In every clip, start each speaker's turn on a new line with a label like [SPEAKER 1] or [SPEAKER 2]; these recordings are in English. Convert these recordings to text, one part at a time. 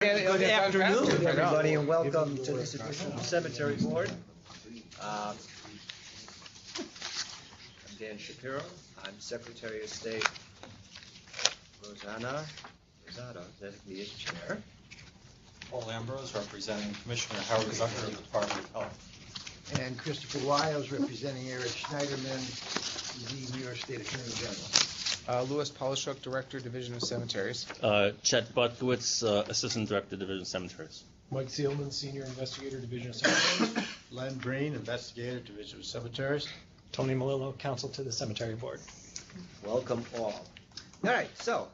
[SPEAKER 1] Good afternoon, everybody, and welcome to this edition of the Cemetery Board. I'm Dan Shapiro. I'm Secretary of State. Rosada, designated chair.
[SPEAKER 2] Paul Ambrose, representing Commissioner Howard Zucker of the Department of Health.
[SPEAKER 3] And Christopher Wiles, representing Eric Schneiderman, the New York State Attorney General.
[SPEAKER 4] Louis Polishuk, Director, Division of Cemeteries.
[SPEAKER 5] Chet Butkowitz, Assistant Director, Division of Cemeteries.
[SPEAKER 6] Mike Seelman, Senior Investigator, Division of Cemeteries.
[SPEAKER 3] Len Breen, Investigator, Division of Cemeteries.
[SPEAKER 6] Tony Melillo, Counsel to the Cemetery Board.
[SPEAKER 1] Welcome all. All right, so,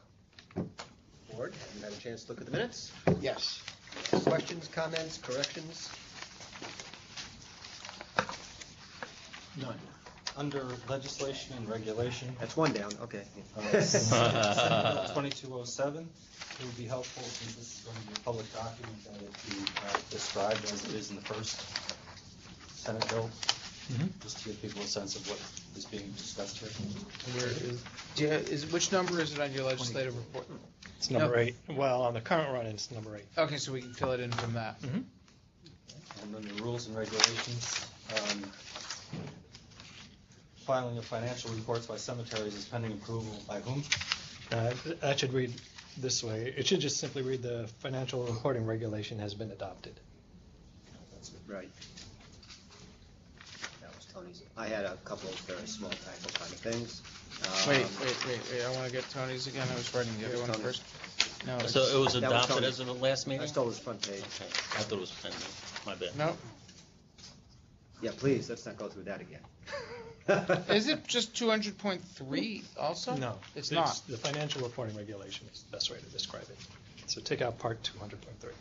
[SPEAKER 1] Board, have you had a chance to look at the minutes?
[SPEAKER 3] Yes.
[SPEAKER 1] Questions, comments, corrections?
[SPEAKER 3] None.
[SPEAKER 2] Under legislation and regulation,
[SPEAKER 1] That's one down, okay.
[SPEAKER 2] Senate Bill 2207, it would be helpful, since this is going to be a public document, that it be described as it is in the first Senate bill, just to give people a sense of what is being discussed here.
[SPEAKER 4] Where is which number is it on your legislative report?
[SPEAKER 6] It's number 8. Well, on the current run, it's number 8.
[SPEAKER 4] Okay, so we can fill it in from that.
[SPEAKER 2] And under rules and regulations, filing of financial reports by cemeteries is pending approval by whom?
[SPEAKER 6] That should read this way. It should just simply read the financial reporting regulation has been adopted.
[SPEAKER 1] That's right. That was Tony's. I had a couple of very small typo kind of things.
[SPEAKER 4] Wait. I want to get Tony's again. I was writing the other one first. No.
[SPEAKER 5] So it was
[SPEAKER 1] That was
[SPEAKER 5] adopted
[SPEAKER 1] Tony.
[SPEAKER 5] as of the last meeting?
[SPEAKER 1] I stole his front page.
[SPEAKER 5] Okay. I thought it was pending. My bad.
[SPEAKER 4] No.
[SPEAKER 1] Yeah, please, let's not go through that again.
[SPEAKER 4] Is it just 200.3 also?
[SPEAKER 6] No,
[SPEAKER 4] It's not.
[SPEAKER 6] The financial reporting regulation is the best way to describe it. So take out part 200.3.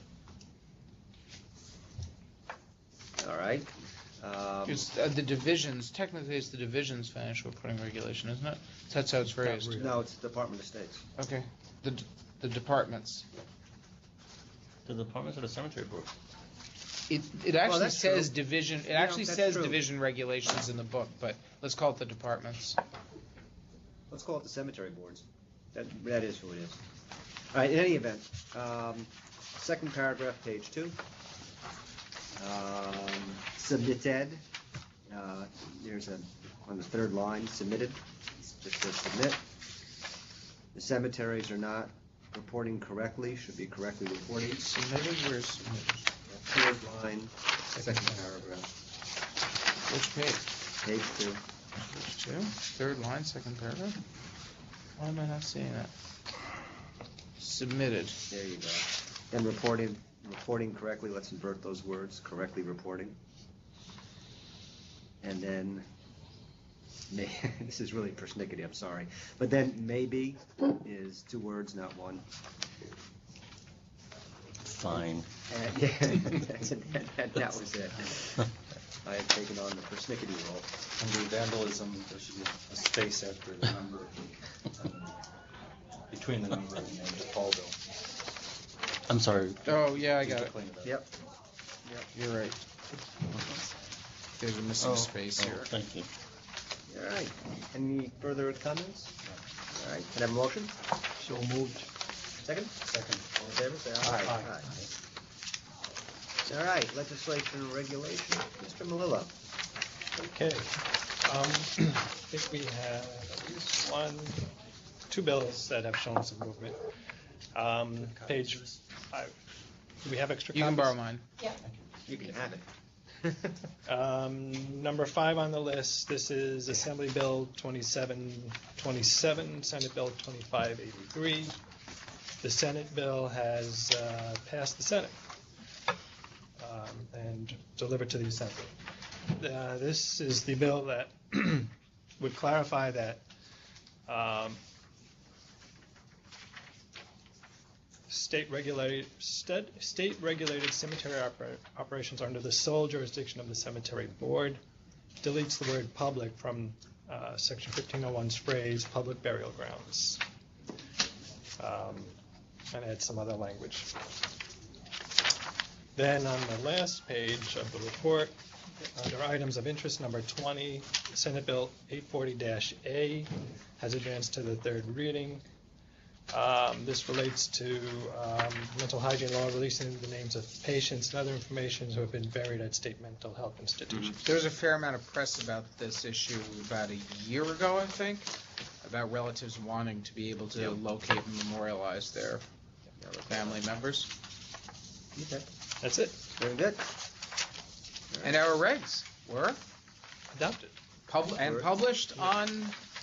[SPEAKER 1] All right.
[SPEAKER 4] It's the divisions. Technically, it's the divisions financial reporting regulation, isn't it? That's how it's phrased.
[SPEAKER 6] really.
[SPEAKER 1] No, it's the Department of States.
[SPEAKER 4] Okay. The departments.
[SPEAKER 5] The Department of the Cemetery Board.
[SPEAKER 4] It actually
[SPEAKER 1] that's
[SPEAKER 4] says
[SPEAKER 1] true.
[SPEAKER 4] division. It
[SPEAKER 1] Yeah,
[SPEAKER 4] actually
[SPEAKER 1] that's
[SPEAKER 4] says
[SPEAKER 1] true.
[SPEAKER 4] division regulations in the book, but let's call it the departments.
[SPEAKER 1] Let's call it the cemetery boards. That is who it is. All right, in any event, second paragraph, page 2. Submitted. There's on the third line, submitted. Just says submit. The cemeteries are not reporting correctly, should be correctly reporting.
[SPEAKER 4] Submitted. Where's submitted?
[SPEAKER 1] Third line, second paragraph,
[SPEAKER 4] Which page?
[SPEAKER 1] page 2.
[SPEAKER 4] Page 2. Third line, second paragraph. Why am I not seeing that? Submitted.
[SPEAKER 1] There you go. And reporting correctly, let's invert those words, correctly reporting. And then, this is really persnickety, I'm sorry. But then maybe is 2 words, not 1.
[SPEAKER 5] Fine.
[SPEAKER 1] And yeah, that was it. I had taken on the persnickety role.
[SPEAKER 2] Under vandalism, there should be a space after the number, between the number and the name of the Paul bill.
[SPEAKER 5] I'm sorry.
[SPEAKER 4] Oh yeah, I
[SPEAKER 2] Just
[SPEAKER 4] got
[SPEAKER 2] to
[SPEAKER 4] it.
[SPEAKER 2] clean it up.
[SPEAKER 1] Yep.
[SPEAKER 4] You're right. There's a missing space here.
[SPEAKER 5] Thank you.
[SPEAKER 1] All right. Any further comments? All right. Can I have a motion?
[SPEAKER 3] So moved.
[SPEAKER 1] Second?
[SPEAKER 2] Second.
[SPEAKER 1] All in favor, say aye.
[SPEAKER 6] Aye.
[SPEAKER 1] All right, legislation and regulation, Mr. Melillo.
[SPEAKER 6] Okay. I think we have at least 2 bills that have shown some movement. Page 5. Do we have extra copies?
[SPEAKER 4] You can borrow mine.
[SPEAKER 1] You can have it.
[SPEAKER 6] Number 5 on the list, this is Assembly Bill 2727, Senate Bill 2583. The Senate bill has passed the Senate and delivered to the Assembly. This is the bill that would clarify that state-regulated cemetery operations are under the sole jurisdiction of the Cemetery Board. Deletes the word public from Section 1501's phrase, public burial grounds, and adds some other language. Then on the last page of the report, under items of interest, number 20, Senate Bill 840-A has advanced to the third reading. This relates to mental hygiene law, releasing the names of patients and other information who have been buried at state mental health institutions.
[SPEAKER 4] There was a fair amount of press about this issue about a year ago, I think, about relatives wanting to be able to locate and memorialize their family members.
[SPEAKER 1] Okay,
[SPEAKER 6] That's it.
[SPEAKER 1] very good.
[SPEAKER 4] And our regs were
[SPEAKER 6] Adopted.
[SPEAKER 4] published on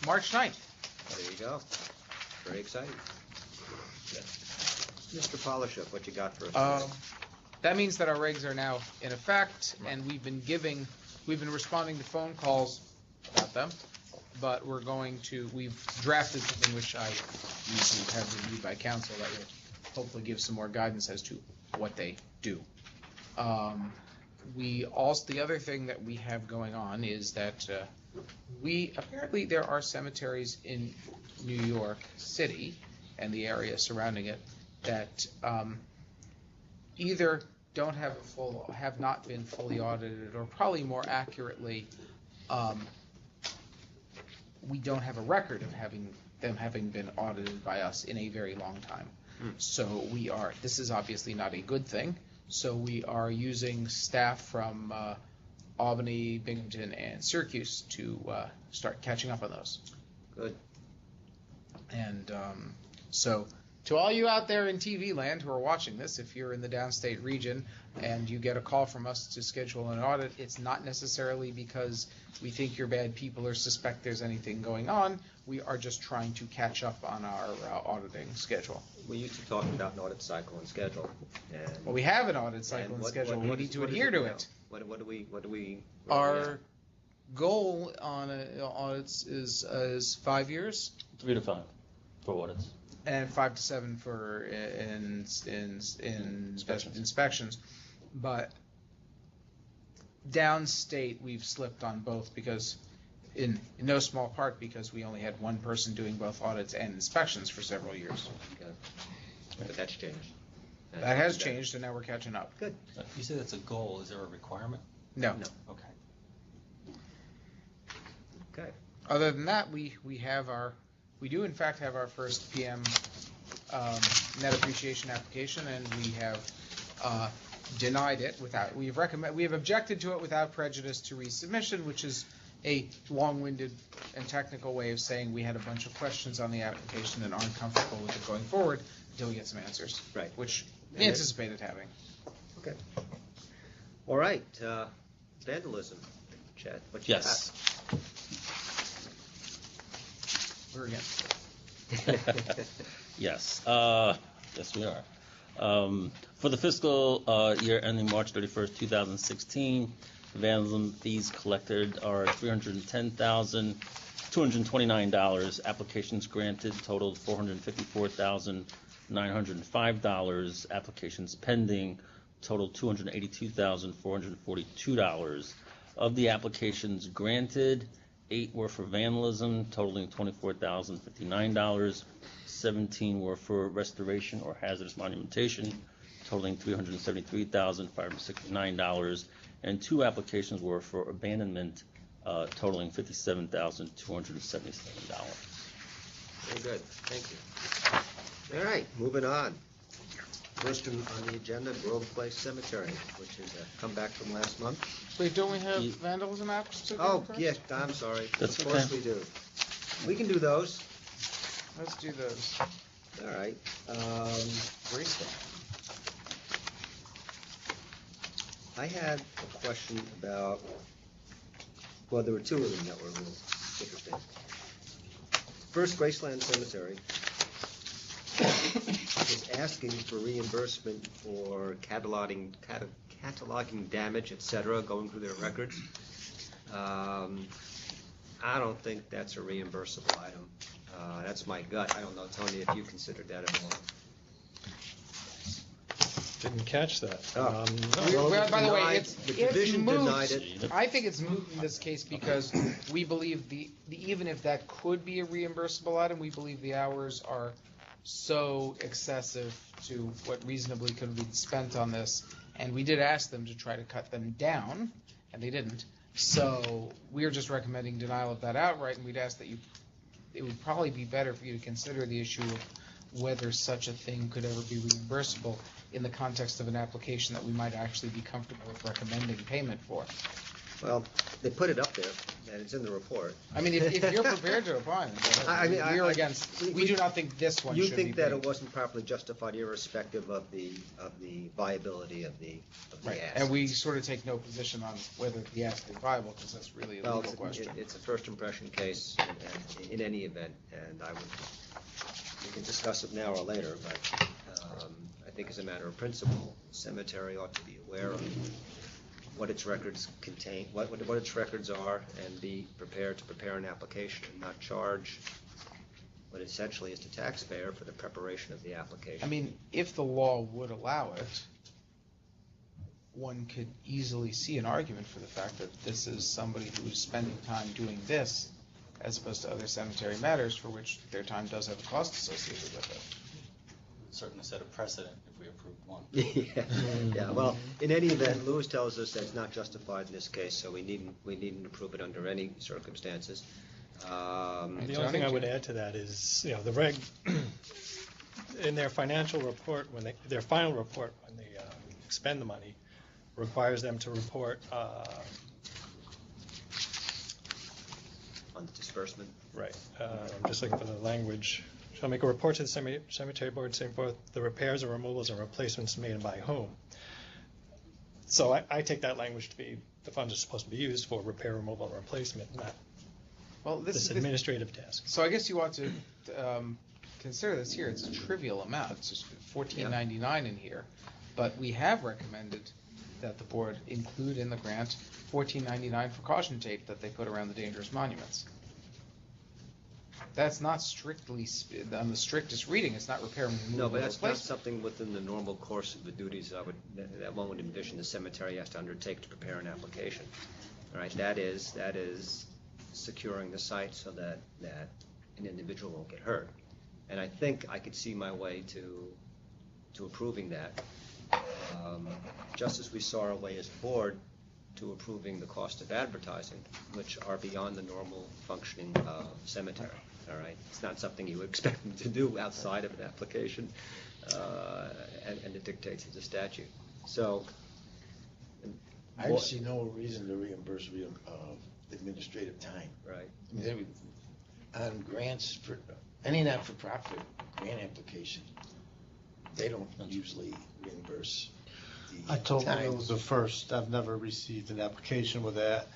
[SPEAKER 4] March 9th.
[SPEAKER 1] There you go. Very exciting. Mr. Polishuk, what you got for us? today?
[SPEAKER 4] That means that our regs are now in effect, and we've been responding to phone calls about them, but we've drafted something which I usually have reviewed by council that will hopefully give some more guidance as to what they do. The other thing that we have going on is that apparently there are cemeteries in New York City and the area surrounding it that either have not been fully audited, or probably more accurately, we don't have a record of having been audited by us in a very long time. So this is obviously not a good thing. So we are using staff from Albany, Binghamton, and Syracuse to start catching up on those.
[SPEAKER 1] Good.
[SPEAKER 4] And so to all you out there in TV land who are watching this, if you're in the downstate region and you get a call from us to schedule an audit, it's not necessarily because we think you're bad people or suspect there's anything going on. We are just trying to catch up on our auditing schedule.
[SPEAKER 1] We used to talk about an audit cycle and schedule. And
[SPEAKER 4] Well, we have an audit cycle and schedule. We need to adhere to it.
[SPEAKER 1] What do we?
[SPEAKER 4] Our goal on audits is 5 years.
[SPEAKER 5] 3 to 5 for audits.
[SPEAKER 4] And 5 to 7 for inspections. But downstate, we've slipped on both because, in no small part, because we only had one person doing both audits and inspections for several years.
[SPEAKER 1] Okay. But that's changed.
[SPEAKER 4] That has changed, and now we're catching up.
[SPEAKER 1] Good.
[SPEAKER 2] You say that's a goal, is there a requirement?
[SPEAKER 4] No.
[SPEAKER 1] No.
[SPEAKER 2] Okay.
[SPEAKER 1] Okay.
[SPEAKER 4] Other than that, we do in fact have our first PM net appreciation application, and we have denied it we have objected to it without prejudice to resubmission, which is a long-winded and technical way of saying we had a bunch of questions on the application and aren't comfortable with it going forward until we get some answers.
[SPEAKER 1] Right.
[SPEAKER 4] Which we anticipated having.
[SPEAKER 1] Okay. All right. Vandalism. Chad, what you
[SPEAKER 5] Yes.
[SPEAKER 4] We're again.
[SPEAKER 5] Yes. Yes, we are. For the fiscal year ending March 31st, 2016, vandalism fees collected are $310,229. Applications granted totaled $454,905. Applications pending totaled $282,442. Of the applications granted, 8 were for vandalism, totaling $24,059. 17 were for restoration or hazardous monumentation, totaling $373,569. And 2 applications were for abandonment, totaling $57,277.
[SPEAKER 1] Very good. Thank you. All right. Moving on. First on the agenda, Grove Place Cemetery, which is a comeback from last month.
[SPEAKER 4] Wait, don't we have vandalism apps to go
[SPEAKER 1] Oh,
[SPEAKER 4] across?
[SPEAKER 1] yes, I'm sorry.
[SPEAKER 5] That's
[SPEAKER 1] Of course
[SPEAKER 5] okay.
[SPEAKER 1] we do. We can do those.
[SPEAKER 4] Let's do those.
[SPEAKER 1] All right.
[SPEAKER 4] Great stuff.
[SPEAKER 1] I had a question about, well, there were 2 of them that were a little interesting. First, Graceland Cemetery is asking for reimbursement for cataloging damage, et cetera, going through their records. I don't think that's a reimbursable item. That's my gut. I don't know, Tony, if you considered that at all.
[SPEAKER 6] Didn't catch that.
[SPEAKER 1] Oh.
[SPEAKER 4] Well, by the way,
[SPEAKER 1] denied-
[SPEAKER 4] it's
[SPEAKER 1] the division
[SPEAKER 4] moot.
[SPEAKER 1] denied it.
[SPEAKER 4] I think it's moot in this case because we believe even if that could be a reimbursable item, we believe the hours are so excessive to what reasonably could have been spent on this. And we did ask them to try to cut them down, and they didn't. So we are just recommending denial of that outright, and we'd ask that it would probably be better for you to consider the issue of whether such a thing could ever be reimbursable in the context of an application that we might actually be comfortable with recommending payment for.
[SPEAKER 1] Well, they put it up there, and it's in the report.
[SPEAKER 4] I mean, if you're prepared to opine, we're against, we do not think this one
[SPEAKER 1] You
[SPEAKER 4] should be
[SPEAKER 1] think that
[SPEAKER 4] paid.
[SPEAKER 1] it wasn't properly justified irrespective of the viability of the
[SPEAKER 4] Right,
[SPEAKER 1] ask?
[SPEAKER 4] and we sort of take no position on whether the ask is viable, because that's really a
[SPEAKER 1] Well,
[SPEAKER 4] legal question.
[SPEAKER 1] it's a first impression case in any event, and we can discuss it now or later, but I think as a matter of principle, the cemetery ought to be aware of what its records contain, what its records are, and be prepared to prepare an application and not charge what essentially is the taxpayer for the preparation of the application.
[SPEAKER 4] I mean, if the law would allow it, one could easily see an argument for the fact that this is somebody who is spending time doing this as opposed to other cemetery matters for which their time does have a cost associated with it.
[SPEAKER 2] Certainly set a precedent if we approved one.
[SPEAKER 1] Yeah, well, in any event, Lewis tells us that it's not justified in this case, so we needn't approve it under any circumstances.
[SPEAKER 6] The only thing I would add to that is, the reg, in their financial report, their final report, when they expend the money, requires them to report,
[SPEAKER 1] On the disbursement.
[SPEAKER 6] right, I'm just looking for the language. Shall make a report to the cemetery board saying forth the repairs or removals or replacements made by whom. So I take that language to be the funds are supposed to be used for repair, removal, and replacement, not this administrative task.
[SPEAKER 4] So I guess you ought to consider this here. It's a trivial amount. It's just $14.99 in here, but we have recommended that the board include in the grant $14.99 for caution tape that they put around the dangerous monuments. That's not strictly, on the strictest reading, it's not repair and removal.
[SPEAKER 1] No, but that's not
[SPEAKER 4] replacement.
[SPEAKER 1] something within the normal course of the duties that one would envision the cemetery has to undertake to prepare an application. All right, that is securing the site so that an individual won't get hurt. And I think I could see my way to approving that, just as we saw our way as a board to approving the cost of advertising, which are beyond the normal functioning of cemetery. All right, it's not something you would expect them to do outside of an application, and it dictates the statute. So,
[SPEAKER 3] I see no reason to reimburse administrative time.
[SPEAKER 1] right.
[SPEAKER 3] I mean, on grants for any not-for-profit grant application, they don't usually reimburse the
[SPEAKER 7] I told them it
[SPEAKER 3] time.
[SPEAKER 7] was the first. I've never received an application with that.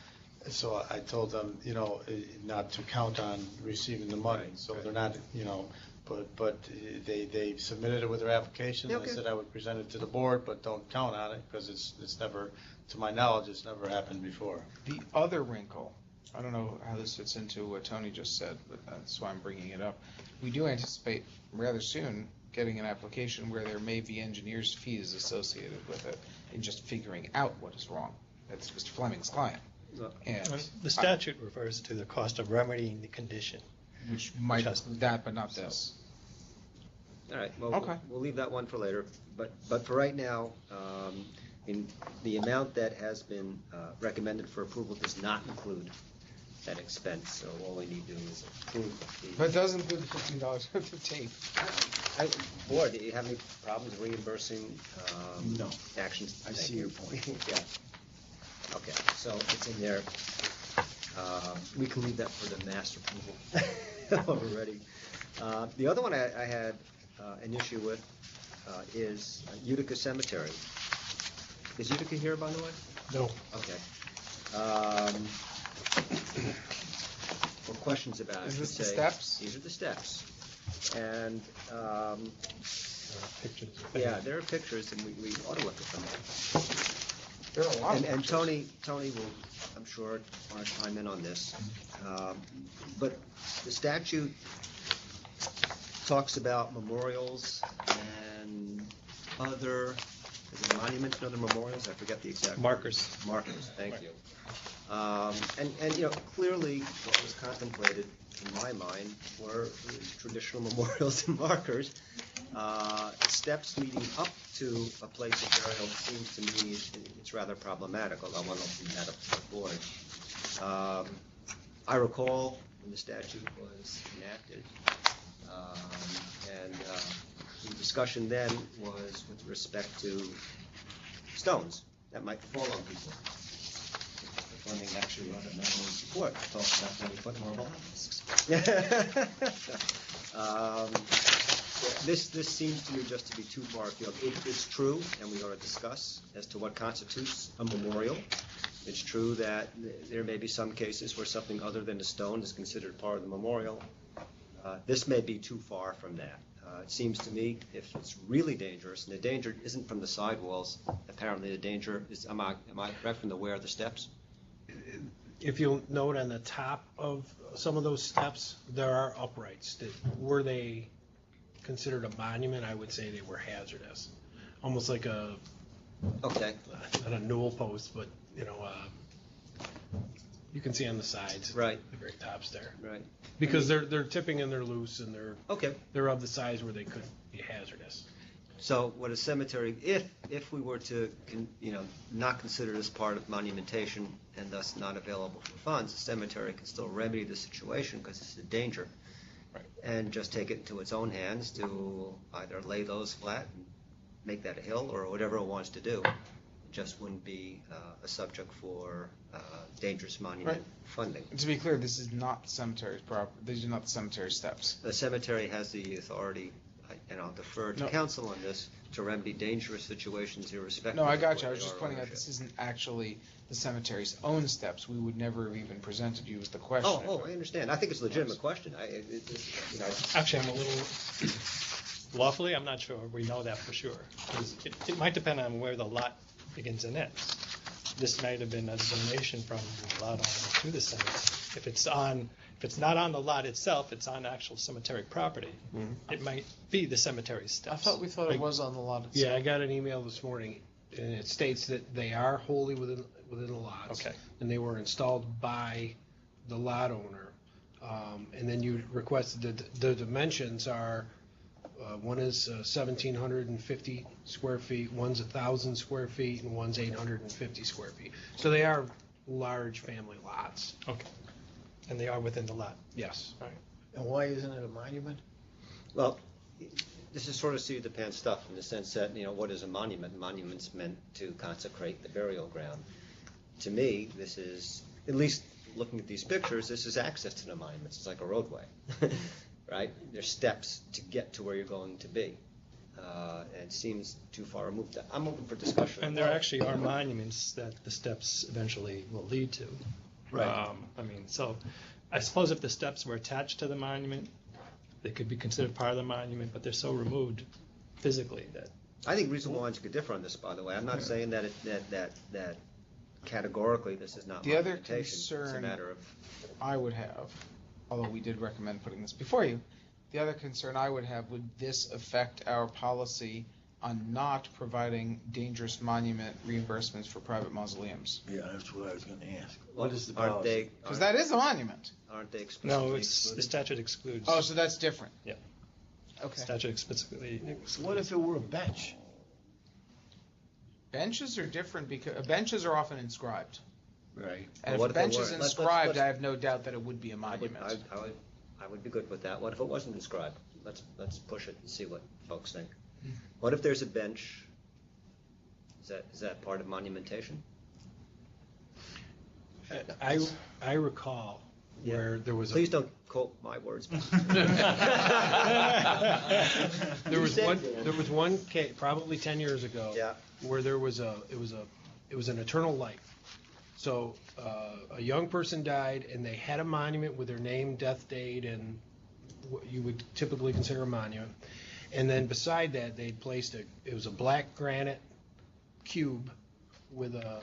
[SPEAKER 7] So I told them, not to count on receiving the money.
[SPEAKER 1] Right,
[SPEAKER 7] So
[SPEAKER 1] right.
[SPEAKER 7] they're not, but they submitted it with their application.
[SPEAKER 1] Yeah,
[SPEAKER 7] I
[SPEAKER 1] okay.
[SPEAKER 7] said I would present it to the board, but don't count on it because it's never, to my knowledge, it's never happened before.
[SPEAKER 4] The other wrinkle, I don't know how this fits into what Tony just said, but that's why I'm bringing it up. We do anticipate rather soon getting an application where there may be engineers' fees associated with it in just figuring out what is wrong. That's Mr. Fleming's client. And
[SPEAKER 6] The statute refers to the cost of remedying the condition.
[SPEAKER 4] which might
[SPEAKER 6] has-
[SPEAKER 4] that, but not this.
[SPEAKER 1] All right, well,
[SPEAKER 4] Okay.
[SPEAKER 1] we'll leave that one for later, but for right now, in the amount that has been recommended for approval does not include that expense, so all we need to do is approve the.
[SPEAKER 4] But it does include the $15 worth of tape.
[SPEAKER 1] Board, do you have any problems reimbursing
[SPEAKER 3] No.
[SPEAKER 1] actions?
[SPEAKER 3] I
[SPEAKER 1] Thank
[SPEAKER 3] see
[SPEAKER 1] you.
[SPEAKER 3] your point.
[SPEAKER 1] Yeah. Okay, so it's in there. We can leave that for the master approval when we're ready. The other one I had an issue with is Utica Cemetery. Is Utica here, by the way?
[SPEAKER 6] No.
[SPEAKER 1] Okay. Or questions about it, I
[SPEAKER 4] Is
[SPEAKER 1] should
[SPEAKER 4] this the
[SPEAKER 1] say.
[SPEAKER 4] steps?
[SPEAKER 1] These are the steps. And,
[SPEAKER 6] Pictures.
[SPEAKER 1] yeah, there are pictures, and we ought to look at them.
[SPEAKER 4] There are a lot of
[SPEAKER 1] And
[SPEAKER 4] pictures.
[SPEAKER 1] Tony will, I'm sure, want to chime in on this. But the statute talks about memorials and other, is it monuments and other memorials? I forget the exact.
[SPEAKER 6] Markers.
[SPEAKER 1] Markers, thank you. And clearly what was contemplated in my mind were traditional memorials and markers. Steps leading up to a place of burial seems to me it's rather problematic, although one will be that up to the board. I recall when the statute was enacted, And the discussion then was with respect to stones that might fall on people. The funding actually on the memo report talks about 20-foot more obelisks. This seems to me just to be too far afield. It is true, and we ought to discuss as to what constitutes a memorial. It's true that there may be some cases where something other than a stone is considered part of the memorial. This may be too far from that. It seems to me if it's really dangerous, and the danger isn't from the sidewalls, apparently the danger is, am I correct, from the where of the steps?
[SPEAKER 8] If you'll note on the top of some of those steps, there are uprights that, were they considered a monument, I would say they were hazardous. Almost like a,
[SPEAKER 1] Okay.
[SPEAKER 8] not a newel post, but, you can see on the sides.
[SPEAKER 1] Right.
[SPEAKER 8] The very tops there.
[SPEAKER 1] Right.
[SPEAKER 8] Because they're tipping and they're loose and
[SPEAKER 1] Okay.
[SPEAKER 8] they're of the size where they could be hazardous.
[SPEAKER 1] So what a cemetery, if we were to, not consider this part of monumentation and thus not available for funds, the cemetery can still remedy the situation because it's a danger.
[SPEAKER 6] Right.
[SPEAKER 1] And just take it into its own hands to either lay those flat and make that a hill or whatever it wants to do. It just wouldn't be a subject for dangerous monument
[SPEAKER 4] Right.
[SPEAKER 1] funding.
[SPEAKER 4] To be clear, this is not the cemetery's property. These are not the cemetery steps.
[SPEAKER 1] The cemetery has the authority, and I'll defer to
[SPEAKER 4] No.
[SPEAKER 1] council on this, to remedy dangerous situations irrespective.
[SPEAKER 4] No, I
[SPEAKER 1] of
[SPEAKER 4] got you. I
[SPEAKER 1] where
[SPEAKER 4] was
[SPEAKER 1] they
[SPEAKER 4] just
[SPEAKER 1] are
[SPEAKER 4] pointing out
[SPEAKER 1] ownership.
[SPEAKER 4] this isn't actually the cemetery's own steps. We would never have even presented you with the question.
[SPEAKER 1] Oh, I understand. I think it's a legitimate question.
[SPEAKER 6] Actually, I'm a little, lawfully, I'm not sure we know that for sure. 'Cause it might depend on where the lot begins and ends. This might have been a donation from the lot owner to the cemetery. If it's not on the lot itself, it's on actual cemetery property, it might be the cemetery
[SPEAKER 4] I
[SPEAKER 6] steps.
[SPEAKER 4] thought we thought it was on the lot itself.
[SPEAKER 8] Yeah, I got an email this morning, and it states that they are wholly within the lots.
[SPEAKER 6] Okay.
[SPEAKER 8] And they were installed by the lot owner. And then you requested, the dimensions are, one is 1,750 square feet, one's 1,000 square feet, and one's 850 square feet. So they are large family lots,
[SPEAKER 6] Okay. And they are within the lot.
[SPEAKER 8] yes.
[SPEAKER 3] And why isn't it a monument?
[SPEAKER 1] Well, this is sort of seat of the pants stuff in the sense that, what is a monument? A monument's meant to consecrate the burial ground. To me, this is, at least looking at these pictures, this is access to the monuments. It's like a roadway, right? There's steps to get to where you're going to be. And it seems too far removed. I'm open for discussion.
[SPEAKER 6] And there actually are monuments that the steps eventually will lead to.
[SPEAKER 1] Right.
[SPEAKER 6] So I suppose if the steps were attached to the monument, they could be considered part of the monument, but they're so removed physically that.
[SPEAKER 1] I think reasonable minds could differ on this, by the way. I'm not saying that that categorically this is not
[SPEAKER 4] The other
[SPEAKER 1] monumentation. It's a
[SPEAKER 4] concern
[SPEAKER 1] matter of
[SPEAKER 4] I would have, although we did recommend putting this before you, the other concern I would have, would this affect our policy on not providing dangerous monument reimbursements for private mausoleums?
[SPEAKER 3] Yeah, that's what I was gonna ask.
[SPEAKER 1] Well,
[SPEAKER 3] What is the
[SPEAKER 1] aren't
[SPEAKER 3] policy?
[SPEAKER 1] they?
[SPEAKER 4] Because that is a monument.
[SPEAKER 1] Aren't they explicitly
[SPEAKER 6] No, it's, the
[SPEAKER 1] excluded?
[SPEAKER 6] statute excludes.
[SPEAKER 4] Oh, so that's different.
[SPEAKER 6] Yeah.
[SPEAKER 4] Okay.
[SPEAKER 6] Statute explicitly excludes.
[SPEAKER 3] What if it were a bench?
[SPEAKER 4] Benches are different because benches are often inscribed.
[SPEAKER 3] Right.
[SPEAKER 4] And
[SPEAKER 1] Well, what
[SPEAKER 4] if a
[SPEAKER 1] if they
[SPEAKER 4] bench is
[SPEAKER 1] weren't? Let's-
[SPEAKER 4] inscribed, I have no doubt that it would be a
[SPEAKER 1] I would,
[SPEAKER 4] monument.
[SPEAKER 1] I would be good with that. What if it wasn't described? Let's push it and see what folks think. What if there's a bench? Is that part of monumentation?
[SPEAKER 8] I recall where there was
[SPEAKER 1] Please don't quote my words.
[SPEAKER 8] There was one case, probably 10 years ago.
[SPEAKER 1] Yeah.
[SPEAKER 8] Where it was an eternal life. So, a young person died and they had a monument with their name, death date, and what you would typically consider a monument. And then beside that, they'd placed it was a black granite cube with a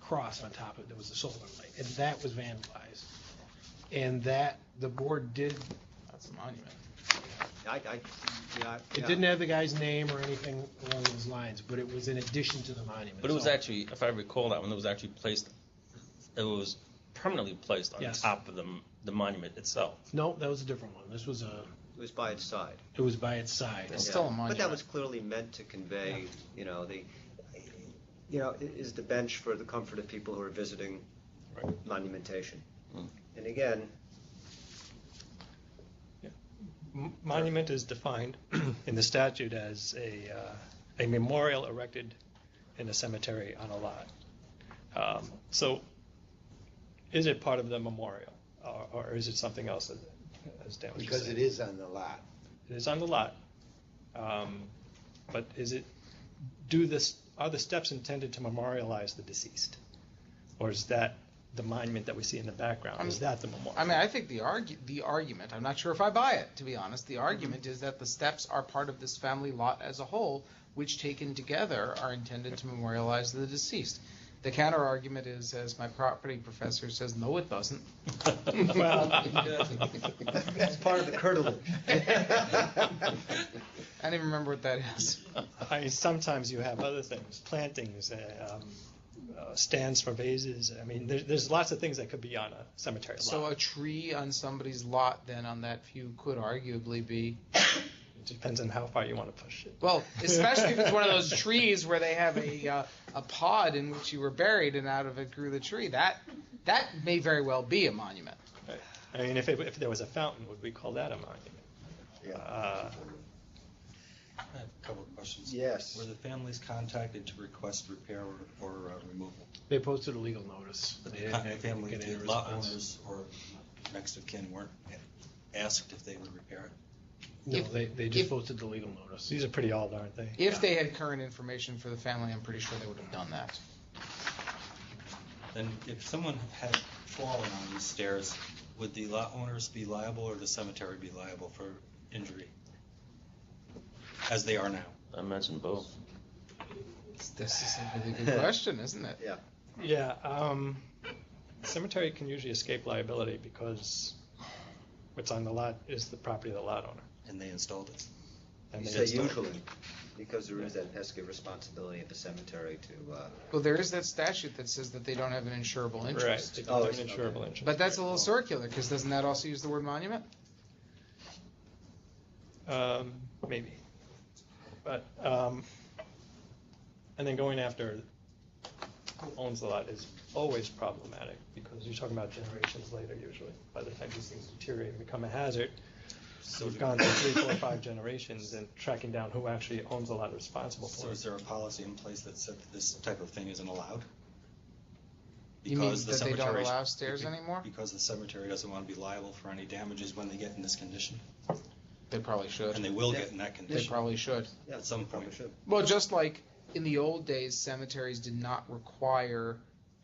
[SPEAKER 8] cross on top of it. There was a solar light, and that was vandalized. And the board did,
[SPEAKER 4] That's a monument.
[SPEAKER 8] it didn't have the guy's name or anything along those lines, but it was in addition to the monument.
[SPEAKER 5] But it was
[SPEAKER 8] So-
[SPEAKER 5] actually, if I recall that one, it was actually placed, it was permanently placed on
[SPEAKER 8] Yes.
[SPEAKER 5] top of the monument itself.
[SPEAKER 8] No, that was a different one. This was
[SPEAKER 1] It was by its side.
[SPEAKER 8] it was by its side.
[SPEAKER 4] It's still a
[SPEAKER 1] But that
[SPEAKER 4] monument.
[SPEAKER 1] was clearly meant to convey, is the bench for the comfort of people who are visiting monumentation.
[SPEAKER 5] Mm.
[SPEAKER 1] And again,
[SPEAKER 6] Monument is defined in the statute as a memorial erected in a cemetery on a lot. So is it part of the memorial, or is it something else, as Dan was just
[SPEAKER 3] Because
[SPEAKER 6] saying?
[SPEAKER 3] it is on the lot.
[SPEAKER 6] It is on the lot. But are the steps intended to memorialize the deceased? Or is that the monument that we see in the background? Is that the memorial?
[SPEAKER 4] I mean, I think the argument, I'm not sure if I buy it, to be honest. The argument is that the steps are part of this family lot as a whole, which taken together are intended to memorialize the deceased. The counter argument is, as my property professor says, no, it doesn't.
[SPEAKER 6] Well,
[SPEAKER 1] That's part of the curtilage.
[SPEAKER 4] I don't even remember what that is.
[SPEAKER 6] sometimes you have other things, plantings, stands for vases. I mean, there's lots of things that could be on a cemetery lot.
[SPEAKER 4] So a tree on somebody's lot then on that view could arguably be,
[SPEAKER 6] It depends on how far you want to push it.
[SPEAKER 4] well, especially if it's one of those trees where they have a pod in which you were buried and out of it grew the tree. That may very well be a monument.
[SPEAKER 6] Right. I mean, if there was a fountain, would we call that a monument?
[SPEAKER 1] Yeah.
[SPEAKER 2] I have a couple of questions.
[SPEAKER 1] Yes.
[SPEAKER 2] Were the families contacted to request repair or removal?
[SPEAKER 8] They posted a legal notice.
[SPEAKER 2] But
[SPEAKER 8] They
[SPEAKER 2] the
[SPEAKER 8] didn't
[SPEAKER 2] family,
[SPEAKER 8] get any
[SPEAKER 2] the lot
[SPEAKER 8] response.
[SPEAKER 2] owners or next of kin weren't asked if they would repair it?
[SPEAKER 8] No,
[SPEAKER 4] If-
[SPEAKER 8] they just
[SPEAKER 4] if-
[SPEAKER 8] posted the legal notice.
[SPEAKER 6] These are pretty old, aren't they?
[SPEAKER 4] If they had current information for the family, I'm pretty sure they would have done that.
[SPEAKER 2] Then if someone had fallen on these stairs, would the lot owners be liable or the cemetery be liable for injury? As they are now?
[SPEAKER 5] I imagine both.
[SPEAKER 4] This is a really good question, isn't it?
[SPEAKER 1] Yeah.
[SPEAKER 6] Yeah. Cemetery can usually escape liability because what's on the lot is the property of the lot owner.
[SPEAKER 2] And they installed it?
[SPEAKER 6] And
[SPEAKER 1] You
[SPEAKER 6] they
[SPEAKER 1] say
[SPEAKER 6] install it.
[SPEAKER 1] usually, because there is that pesky responsibility of the cemetery to,
[SPEAKER 4] Well, there is that statute that says that they don't have an insurable
[SPEAKER 6] Right.
[SPEAKER 4] interest.
[SPEAKER 6] They
[SPEAKER 1] Oh,
[SPEAKER 6] don't have an
[SPEAKER 1] it's-
[SPEAKER 6] insurable
[SPEAKER 1] okay.
[SPEAKER 6] interest.
[SPEAKER 4] But that's a little circular, because doesn't that also use the word monument?
[SPEAKER 6] Maybe. But, and then going after who owns the lot is always problematic because you're talking about generations later usually. By the time these things deteriorate and become a hazard, so we've gone through 3, 4, 5 generations and tracking down who actually owns the lot and responsible
[SPEAKER 2] So
[SPEAKER 6] for
[SPEAKER 2] is
[SPEAKER 6] it.
[SPEAKER 2] there a policy in place that said that this type of thing isn't allowed?
[SPEAKER 4] You mean
[SPEAKER 2] Because the
[SPEAKER 4] that they don't
[SPEAKER 2] cemetery-
[SPEAKER 4] allow stairs anymore?
[SPEAKER 2] Because the cemetery doesn't want to be liable for any damages when they get in this condition,
[SPEAKER 4] They probably should.
[SPEAKER 2] and they will
[SPEAKER 1] Yeah.
[SPEAKER 2] get in that
[SPEAKER 4] They
[SPEAKER 2] condition
[SPEAKER 4] probably should.
[SPEAKER 1] yeah,
[SPEAKER 2] at some
[SPEAKER 1] probably
[SPEAKER 2] point.
[SPEAKER 1] should.
[SPEAKER 4] Well, just like in the old days, cemeteries did not require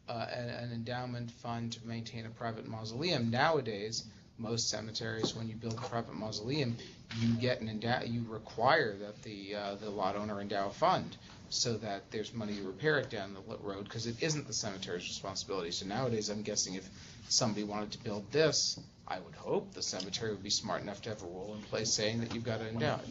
[SPEAKER 4] an endowment fund to maintain a private mausoleum. Nowadays, most cemeteries, when you build a private mausoleum, you get you require that the lot owner endow a fund so that there's money to repair it down the road because it isn't the cemetery's responsibility. So nowadays, I'm guessing if somebody wanted to build this, I would hope the cemetery would be smart enough to have a rule in place saying that you've got to endow it.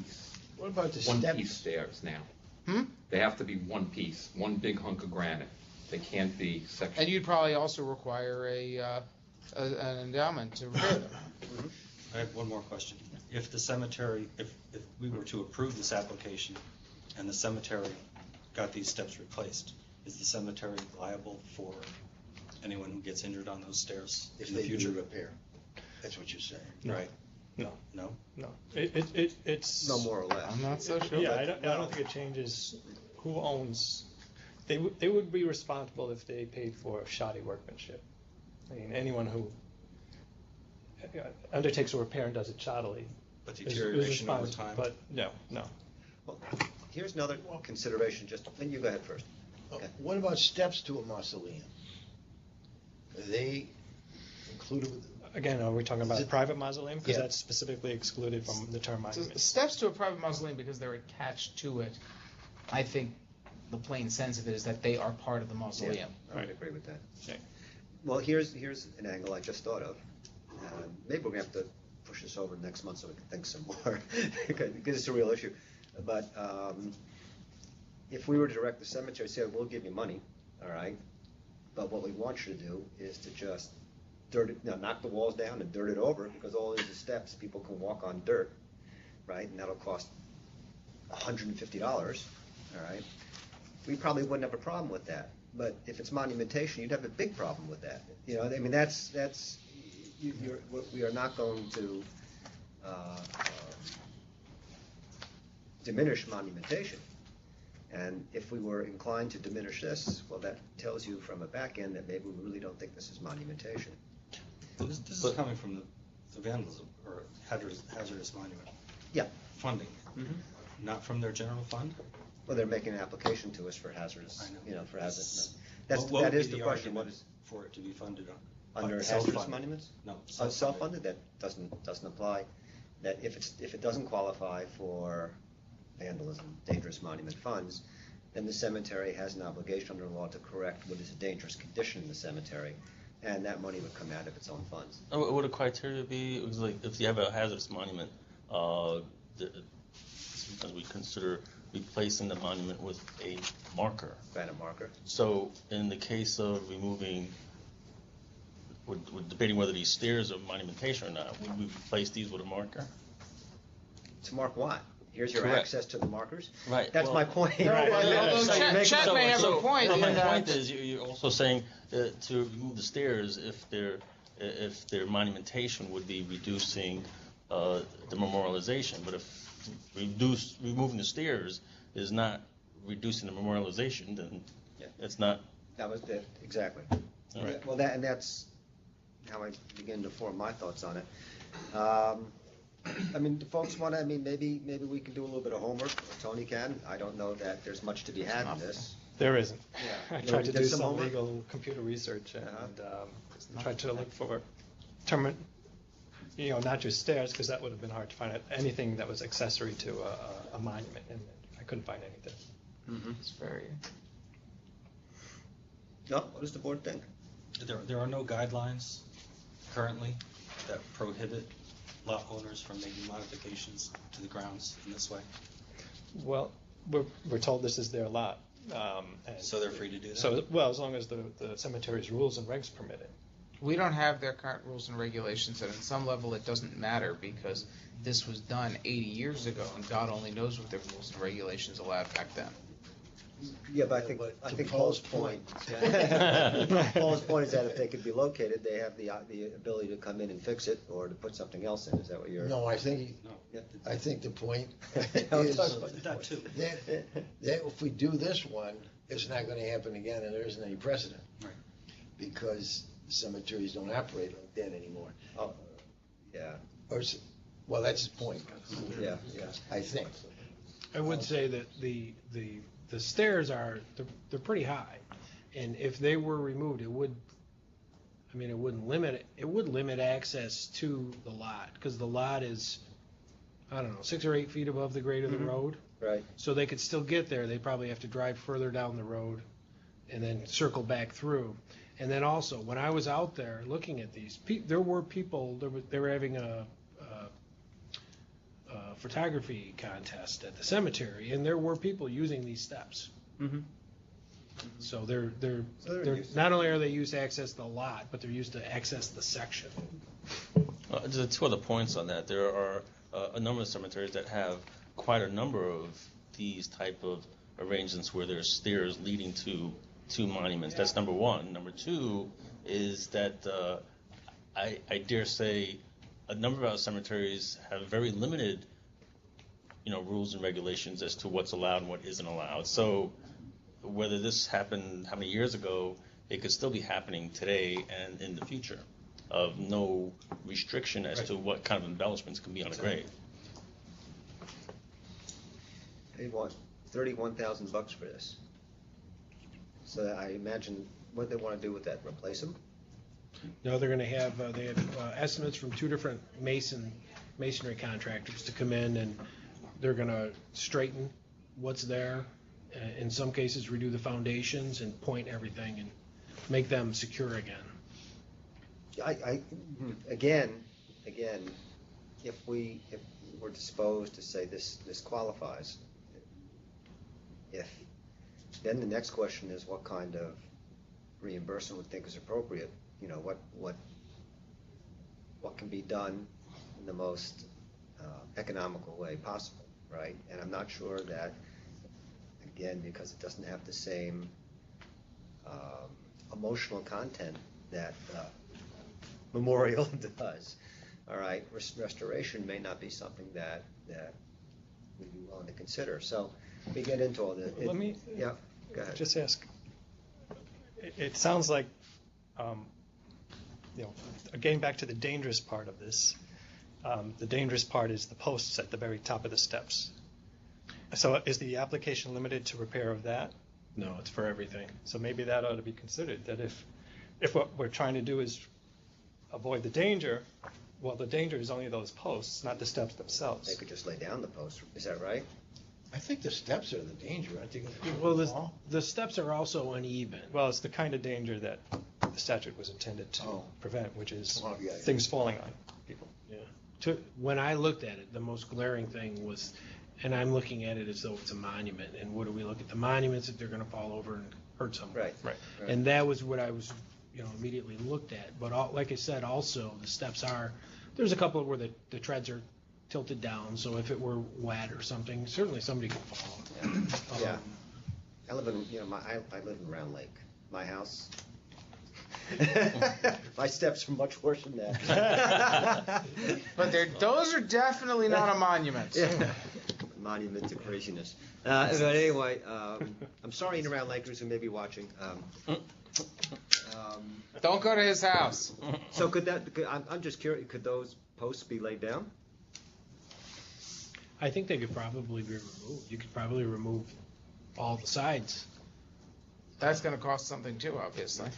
[SPEAKER 3] What about the
[SPEAKER 9] One
[SPEAKER 3] steps?
[SPEAKER 9] piece stairs now.
[SPEAKER 4] Hmm?
[SPEAKER 9] They have to be one piece, one big hunk of granite. They can't be sections.
[SPEAKER 4] And you'd probably also require an endowment to repair them.
[SPEAKER 2] I have one more question. If the cemetery, if we were to approve this application and the cemetery got these steps replaced, is the cemetery liable for anyone who gets injured on those stairs
[SPEAKER 3] If
[SPEAKER 2] in the
[SPEAKER 3] they
[SPEAKER 2] future?
[SPEAKER 3] do repair. That's what you're saying.
[SPEAKER 2] Right,
[SPEAKER 6] No,
[SPEAKER 2] no?
[SPEAKER 6] no. It's
[SPEAKER 1] No more or less.
[SPEAKER 4] I'm not so sure.
[SPEAKER 6] Yeah, I don't think it changes who owns. They would be responsible if they paid for shoddy workmanship. I mean, anyone who undertakes a repair and does it shoddily
[SPEAKER 2] But
[SPEAKER 6] is
[SPEAKER 2] deterioration over
[SPEAKER 6] responsible.
[SPEAKER 2] time?
[SPEAKER 6] But no.
[SPEAKER 1] Well, here's another consideration, then you go ahead first. Okay.
[SPEAKER 3] What about steps to a mausoleum? Are they included with?
[SPEAKER 6] Again, are we talking
[SPEAKER 3] Is
[SPEAKER 6] about
[SPEAKER 3] it-
[SPEAKER 6] private mausoleum? Because
[SPEAKER 3] Yeah.
[SPEAKER 6] that's specifically excluded from the term
[SPEAKER 4] So
[SPEAKER 6] monument.
[SPEAKER 4] steps to a private mausoleum, because they're attached to it, I think the plain sense of it is that they are part of the mausoleum.
[SPEAKER 1] I would agree with that.
[SPEAKER 6] Okay.
[SPEAKER 1] Well, here's an angle I just thought of. Maybe we're gonna have to push this over next month so we can think some more, because it's a real issue. But if we were to direct the cemetery, say, we'll give you money, all right, but what we want you to do is to just knock the walls down and dirt it over, because all these steps, people can walk on dirt, right, and that'll cost $150, all right. We probably wouldn't have a problem with that. But if it's monumentation, you'd have a big problem with that. You know, I mean, we are not going to diminish monumentation. And if we were inclined to diminish this, well, that tells you from a back end that maybe we really don't think this is monumentation.
[SPEAKER 2] This is coming from the vandalism or hazardous monument
[SPEAKER 1] Yeah.
[SPEAKER 2] funding, not from their general fund?
[SPEAKER 1] Well, they're making an application to us for hazardous,
[SPEAKER 2] I know.
[SPEAKER 1] you know, for hazardous.
[SPEAKER 2] What
[SPEAKER 1] That
[SPEAKER 2] would
[SPEAKER 1] is
[SPEAKER 2] be
[SPEAKER 1] the question, what
[SPEAKER 2] argument
[SPEAKER 1] is,
[SPEAKER 2] for it to be funded on?
[SPEAKER 1] under
[SPEAKER 2] Self-funded.
[SPEAKER 1] hazardous monuments?
[SPEAKER 2] No.
[SPEAKER 1] Self-funded, that doesn't apply. That if it doesn't qualify for vandalism, dangerous monument funds, then the cemetery has an obligation under law to correct what is a dangerous condition in the cemetery, and that money would come out of its own funds.
[SPEAKER 5] What would the criteria be? It was like if you have a hazardous monument, as we consider replacing the monument with a marker.
[SPEAKER 1] Granite marker.
[SPEAKER 5] So in the case of removing, we're debating whether these stairs are monumentation or not. Would we replace these with a marker?
[SPEAKER 1] To mark what? Here's your
[SPEAKER 5] Correct.
[SPEAKER 1] access to the markers?
[SPEAKER 5] Right.
[SPEAKER 1] That's
[SPEAKER 5] well-
[SPEAKER 1] my point.
[SPEAKER 4] Although Chet may have a point in
[SPEAKER 5] my
[SPEAKER 4] that.
[SPEAKER 5] point is, you're also saying to remove the stairs if their monumentation would be reducing the memorialization. But if removing the stairs is not reducing the memorialization, then
[SPEAKER 1] Yeah.
[SPEAKER 5] it's not.
[SPEAKER 1] That was it, exactly.
[SPEAKER 5] All right.
[SPEAKER 1] Well, that's how I begin to form my thoughts on it. I mean, do folks want to, maybe we can do a little bit of homework, or Tony can. I don't know that there's much to be had in this.
[SPEAKER 6] There isn't.
[SPEAKER 1] Yeah.
[SPEAKER 6] I
[SPEAKER 1] You
[SPEAKER 6] tried to
[SPEAKER 1] did
[SPEAKER 6] do
[SPEAKER 1] some
[SPEAKER 6] some
[SPEAKER 1] homework?
[SPEAKER 6] legal computer research and
[SPEAKER 1] Uh-huh.
[SPEAKER 6] tried to look for not just stairs, because that would have been hard to find anything that was accessory to a monument, and I couldn't find anything.
[SPEAKER 4] It's very.
[SPEAKER 1] No, what does the board think?
[SPEAKER 2] There are no guidelines currently that prohibit lot owners from making modifications to the grounds in this way.
[SPEAKER 6] Well, we're told this is their lot. And
[SPEAKER 2] So they're free to do that?
[SPEAKER 6] So, well, as long as the cemetery's rules and regs permit it.
[SPEAKER 4] We don't have their current rules and regulations, and at some level it doesn't matter because this was done 80 years ago, and God only knows what their rules and regulations allowed back then.
[SPEAKER 1] Yeah, but I think Paul's point. Paul's point is that if they could be located, they have the ability to come in and fix it or to put something else in. Is that what you're?
[SPEAKER 3] No, I think
[SPEAKER 1] Yeah.
[SPEAKER 3] the point
[SPEAKER 1] I'll
[SPEAKER 3] is
[SPEAKER 1] talk about that too.
[SPEAKER 3] that if we do this one, it's not going to happen again, and there isn't any precedent.
[SPEAKER 2] Right.
[SPEAKER 3] Because cemeteries don't operate like that anymore.
[SPEAKER 1] Oh, yeah,
[SPEAKER 3] Well, that's the point.
[SPEAKER 1] yeah.
[SPEAKER 3] I think.
[SPEAKER 8] I would say that the stairs they're pretty high, and if they were removed, it would limit access to the lot, because the lot is, I don't know, 6 or 8 feet above the grade of the road.
[SPEAKER 1] Right.
[SPEAKER 8] So they could still get there. They probably have to drive further down the road and then circle back through. And then also, when I was out there looking at these, there were people, they were having a photography contest at the cemetery, and there were people using these steps.
[SPEAKER 1] Mm-hmm.
[SPEAKER 8] So they're
[SPEAKER 1] used.
[SPEAKER 8] not only are they used to access the lot, but they're used to access the section.
[SPEAKER 5] There's 2 other points on that. There are a number of cemeteries that have quite a number of these type of arrangements where there's stairs leading to monuments. That's number 1. Number 2 is that I dare say a number of our cemeteries have very limited, rules and regulations as to what's allowed and what isn't allowed. So whether this happened how many years ago, it could still be happening today and in the future, of no restriction as to what kind of embellishments can be on a grave.
[SPEAKER 1] They want $31,000 for this. So I imagine what they want to do with that, replace them?
[SPEAKER 8] No, they're going to have they have estimates from 2 different masonry contractors to come in, and they're going to straighten what's there. In some cases, redo the foundations and point everything and make them secure again.
[SPEAKER 1] Again, if we're disposed to say this qualifies, then the next question is what kind of reimbursement we think is appropriate. What can be done in the most economical way possible, right? And I'm not sure that, again, because it doesn't have the same emotional content that memorial does. All right, restoration may not be something that we'd be willing to consider. So we get into all the.
[SPEAKER 6] Let me
[SPEAKER 1] Yeah, go ahead.
[SPEAKER 6] just ask. It sounds like, getting back to the dangerous part of this, the dangerous part is the posts at the very top of the steps. So is the application limited to repair of that?
[SPEAKER 8] No, it's for everything.
[SPEAKER 6] So maybe that ought to be considered, that if what we're trying to do is avoid the danger, well, the danger is only those posts, not the steps
[SPEAKER 1] They
[SPEAKER 6] themselves.
[SPEAKER 1] could just lay down the post. Is that right?
[SPEAKER 3] I think the steps are the danger, I think.
[SPEAKER 8] Well, the steps are also uneven.
[SPEAKER 6] Well, it's the kind of danger that the statute was intended to
[SPEAKER 3] Oh.
[SPEAKER 6] prevent, which is
[SPEAKER 3] Oh, yeah.
[SPEAKER 6] things falling on people.
[SPEAKER 8] When I looked at it, the most glaring thing was, and I'm looking at it as though it's a monument, and what do we look at the monuments if they're gonna fall over and hurt someone?
[SPEAKER 1] Right.
[SPEAKER 6] Right.
[SPEAKER 8] And that was what I was, immediately looked at, but like I said, also, the steps there's a couple where the treads are tilted down, so if it were wet or something, certainly somebody could fall.
[SPEAKER 1] Yeah. I live in, I live in Round Lake. My house. My steps are much worse than that.
[SPEAKER 4] But those are definitely not a monument.
[SPEAKER 1] Yeah. Monument to craziness. But anyway, I'm sorry, any Round Lakers who may be watching.
[SPEAKER 4] Don't go to his house.
[SPEAKER 1] So I'm just curious, could those posts be laid down?
[SPEAKER 8] I think they could probably be removed. You could probably remove all the sides.
[SPEAKER 4] That's gonna cost something too, obviously.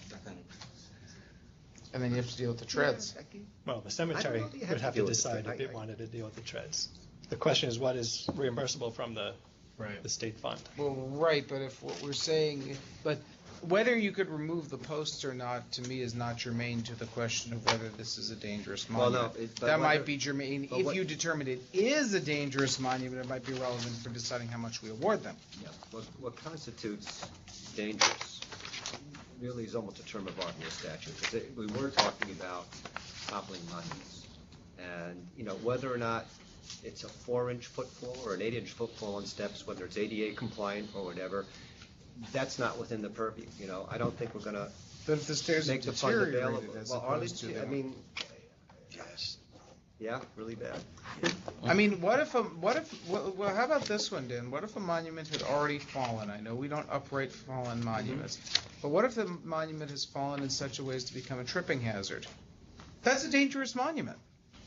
[SPEAKER 4] And then you have to deal with the treads.
[SPEAKER 6] Well, the cemetery
[SPEAKER 1] I don't know that you have
[SPEAKER 6] would
[SPEAKER 1] to
[SPEAKER 6] have
[SPEAKER 1] deal
[SPEAKER 6] to
[SPEAKER 1] with the
[SPEAKER 6] decide
[SPEAKER 1] tread.
[SPEAKER 6] if it wanted to deal with the treads. The question is, what is reimbursable from the
[SPEAKER 8] Right.
[SPEAKER 6] state fund?
[SPEAKER 4] Well, right, but if what we're saying, but whether you could remove the posts or not, to me, is not germane to the question of whether this is a dangerous
[SPEAKER 1] Well, no,
[SPEAKER 4] monument.
[SPEAKER 1] but
[SPEAKER 4] That
[SPEAKER 1] whether-
[SPEAKER 4] might be germane.
[SPEAKER 1] but
[SPEAKER 4] If
[SPEAKER 1] what-
[SPEAKER 4] you determine it is a dangerous monument, it might be relevant for deciding how much we award them.
[SPEAKER 1] What constitutes dangerous really is almost a term of art in the statute. 'Cause we were talking about toppling monuments. And, whether or not it's a 4-inch footfall or an 8-inch footfall on steps, whether it's ADA compliant or whatever, that's not within the purview. I don't think we're gonna
[SPEAKER 4] But if the stairs are
[SPEAKER 1] make the fund
[SPEAKER 4] deteriorated
[SPEAKER 1] available.
[SPEAKER 4] as
[SPEAKER 1] Well, are
[SPEAKER 4] opposed
[SPEAKER 1] they,
[SPEAKER 4] to
[SPEAKER 1] I
[SPEAKER 4] them.
[SPEAKER 1] mean,
[SPEAKER 3] Yes.
[SPEAKER 1] yeah, really bad.
[SPEAKER 4] I mean, well, how about this one, Dan? What if a monument had already fallen? I know we don't upright fallen monuments, but what if the monument has fallen in such a way as to become a tripping hazard? That's a dangerous monument.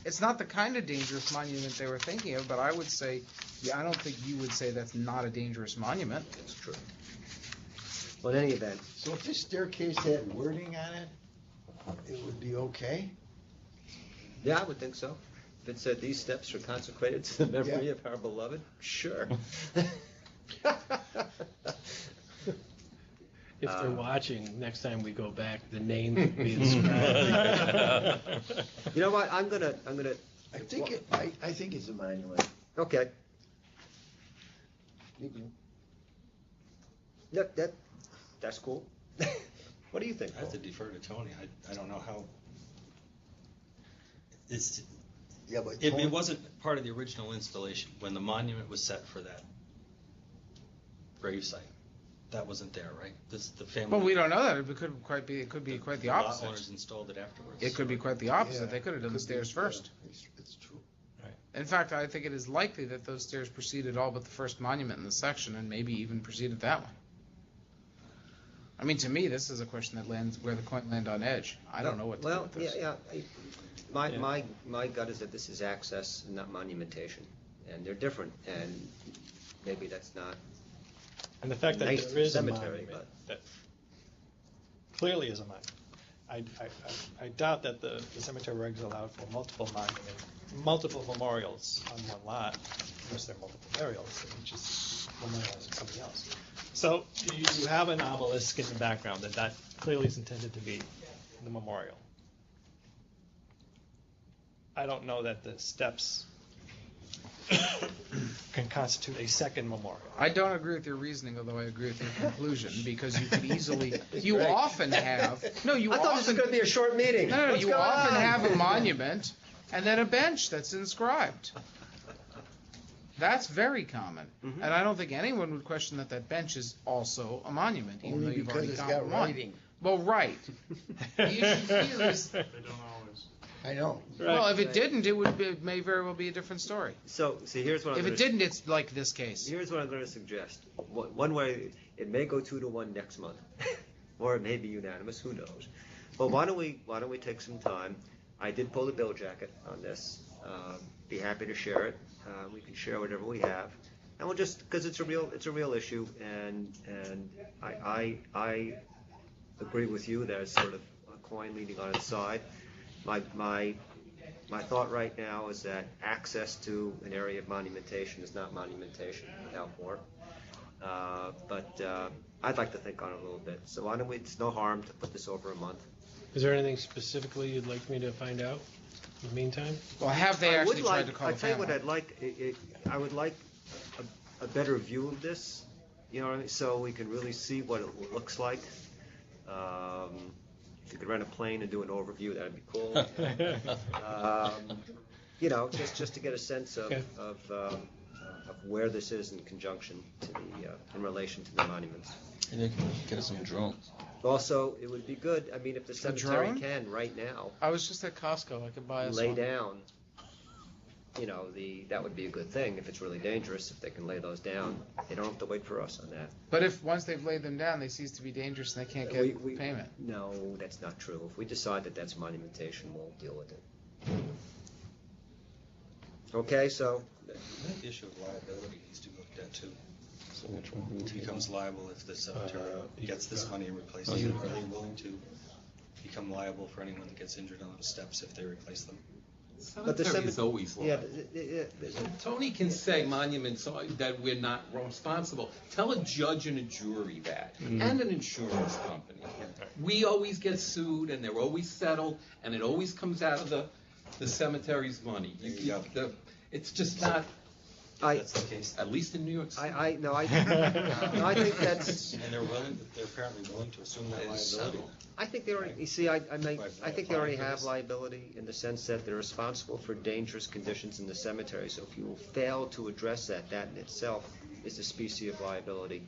[SPEAKER 4] It's not the kind of dangerous monument they were thinking of, but I would say, I don't think you would say that's not a dangerous monument.
[SPEAKER 1] It's true. Well, in any event,
[SPEAKER 3] So if this staircase had wording on it, it would be okay?
[SPEAKER 1] yeah, I would think so. If it said these steps are consecrated to the memory
[SPEAKER 3] Yeah.
[SPEAKER 1] of our beloved, sure.
[SPEAKER 8] If they're watching, next time we go back, the name could be inscribed.
[SPEAKER 1] You know what? I'm gonna.
[SPEAKER 3] I think it's a monument.
[SPEAKER 1] Okay.
[SPEAKER 3] You can-
[SPEAKER 1] That's cool. What do you think,
[SPEAKER 2] I have
[SPEAKER 1] Paul?
[SPEAKER 2] to defer to Tony. I don't know how.
[SPEAKER 3] Yeah, but.
[SPEAKER 2] It wasn't part of the original installation when the monument was set for that gravesite. That wasn't there, right? The family.
[SPEAKER 4] Well, we don't know that. It could be quite the
[SPEAKER 2] lot
[SPEAKER 4] opposite.
[SPEAKER 2] owners installed it afterwards.
[SPEAKER 4] It could be quite the opposite.
[SPEAKER 3] Yeah,
[SPEAKER 4] They could have done the
[SPEAKER 3] could be,
[SPEAKER 4] stairs first.
[SPEAKER 3] yeah, it's true.
[SPEAKER 4] In fact, I think it is likely that those stairs preceded all but the first monument in the section, and maybe even preceded that one. I mean, to me, this is a question that lands where the coin land on edge. I don't know what to do with this.
[SPEAKER 1] Yeah. My gut is that this is access and not monumentation, and they're different, and maybe that's not.
[SPEAKER 6] And the fact that
[SPEAKER 1] Nice
[SPEAKER 6] there is a
[SPEAKER 1] cemetery,
[SPEAKER 6] monument that clearly is a monument. I doubt that the cemetery regs allow for multiple memorials on one lot, unless there are multiple burials, which is memorializing somebody else. So you have an obelisk in the background that clearly is intended to be the memorial. I don't know that the steps can constitute a second memorial.
[SPEAKER 4] I don't agree with your reasoning, although I agree with your conclusion, because you could easily, you often have, no, you
[SPEAKER 1] I thought this was
[SPEAKER 4] often,
[SPEAKER 1] going to be a short meeting.
[SPEAKER 4] no,
[SPEAKER 1] What's
[SPEAKER 4] you
[SPEAKER 1] going
[SPEAKER 4] often
[SPEAKER 1] on?
[SPEAKER 4] have a monument and then a bench that's inscribed. That's very common, and I don't think anyone would question that that bench is also a monument, even though
[SPEAKER 3] Only
[SPEAKER 4] you've
[SPEAKER 3] because
[SPEAKER 4] already
[SPEAKER 3] it's
[SPEAKER 4] got
[SPEAKER 3] got
[SPEAKER 4] one.
[SPEAKER 3] writing.
[SPEAKER 4] Well, right. The issue here is,
[SPEAKER 10] They don't always.
[SPEAKER 3] I know.
[SPEAKER 4] Well, if it didn't, it may very well be a different story.
[SPEAKER 1] So, see, here's what I'm
[SPEAKER 4] If
[SPEAKER 1] gonna
[SPEAKER 4] it didn't, it's like this case.
[SPEAKER 1] Here's what I'm going to suggest. One way, it may go 2-1 next month, or it may be unanimous. Who knows? But why don't we take some time? I did pull the bill jacket on this. Be happy to share it. We can share whatever we have, and we'll just because it's a real issue, and I agree with you. There's sort of a coin leaning on its side. My thought right now is that access to an area of monumentation is not monumentation without more. But I'd like to think on it a little bit. So why don't we, it's no harm to put this over a month.
[SPEAKER 8] Is there anything specifically you'd like me to find out in the meantime?
[SPEAKER 4] Well, have they actually tried to call
[SPEAKER 1] I'll
[SPEAKER 4] the
[SPEAKER 1] tell you what
[SPEAKER 4] family?
[SPEAKER 1] I'd like. I would like a better view of this, you know what I mean? So we can really see what it looks like. If you could rent a plane and do an overview, that'd be cool. You know, just to get a sense of,
[SPEAKER 8] Okay.
[SPEAKER 1] of where this is in conjunction to the, in relation to the monuments.
[SPEAKER 5] And they can get us some drones.
[SPEAKER 1] Also, it would be good, I mean, if the
[SPEAKER 4] A
[SPEAKER 1] cemetery
[SPEAKER 4] drone?
[SPEAKER 1] can, right now,
[SPEAKER 4] I was just at Costco. I could buy us
[SPEAKER 1] lay
[SPEAKER 4] one.
[SPEAKER 1] down, you know, that would be a good thing if it's really dangerous, if they can lay those down. They don't have to wait for us on that.
[SPEAKER 4] But if once they've laid them down, they cease to be dangerous and they can't get payment.
[SPEAKER 1] No, that's not true. If we decide that that's monumentation, we'll deal with it. Okay, so,
[SPEAKER 2] I think the issue of liability needs to be looked at too.
[SPEAKER 5] So which one do we
[SPEAKER 2] Who
[SPEAKER 5] take?
[SPEAKER 2] becomes liable if the cemetery gets this money and replaces it? Are they willing to become liable for anyone that gets injured on the steps if they replace them?
[SPEAKER 1] but the
[SPEAKER 9] Cemetery is
[SPEAKER 1] cemetery,
[SPEAKER 9] always
[SPEAKER 1] yeah,
[SPEAKER 9] liable. Tony can say monuments, that we're not responsible. Tell a judge and a jury that, and an insurance company. We always get sued, and they're always settled, and it always comes out of the cemetery's money. It's just not,
[SPEAKER 2] That's the case.
[SPEAKER 9] at least in New York City.
[SPEAKER 1] I think that's,
[SPEAKER 2] And they're apparently willing to assume that liability.
[SPEAKER 1] I think they already, you see, I think they already have liability in the sense that they're responsible for dangerous conditions in the cemetery. So if you fail to address that in itself is a species of liability.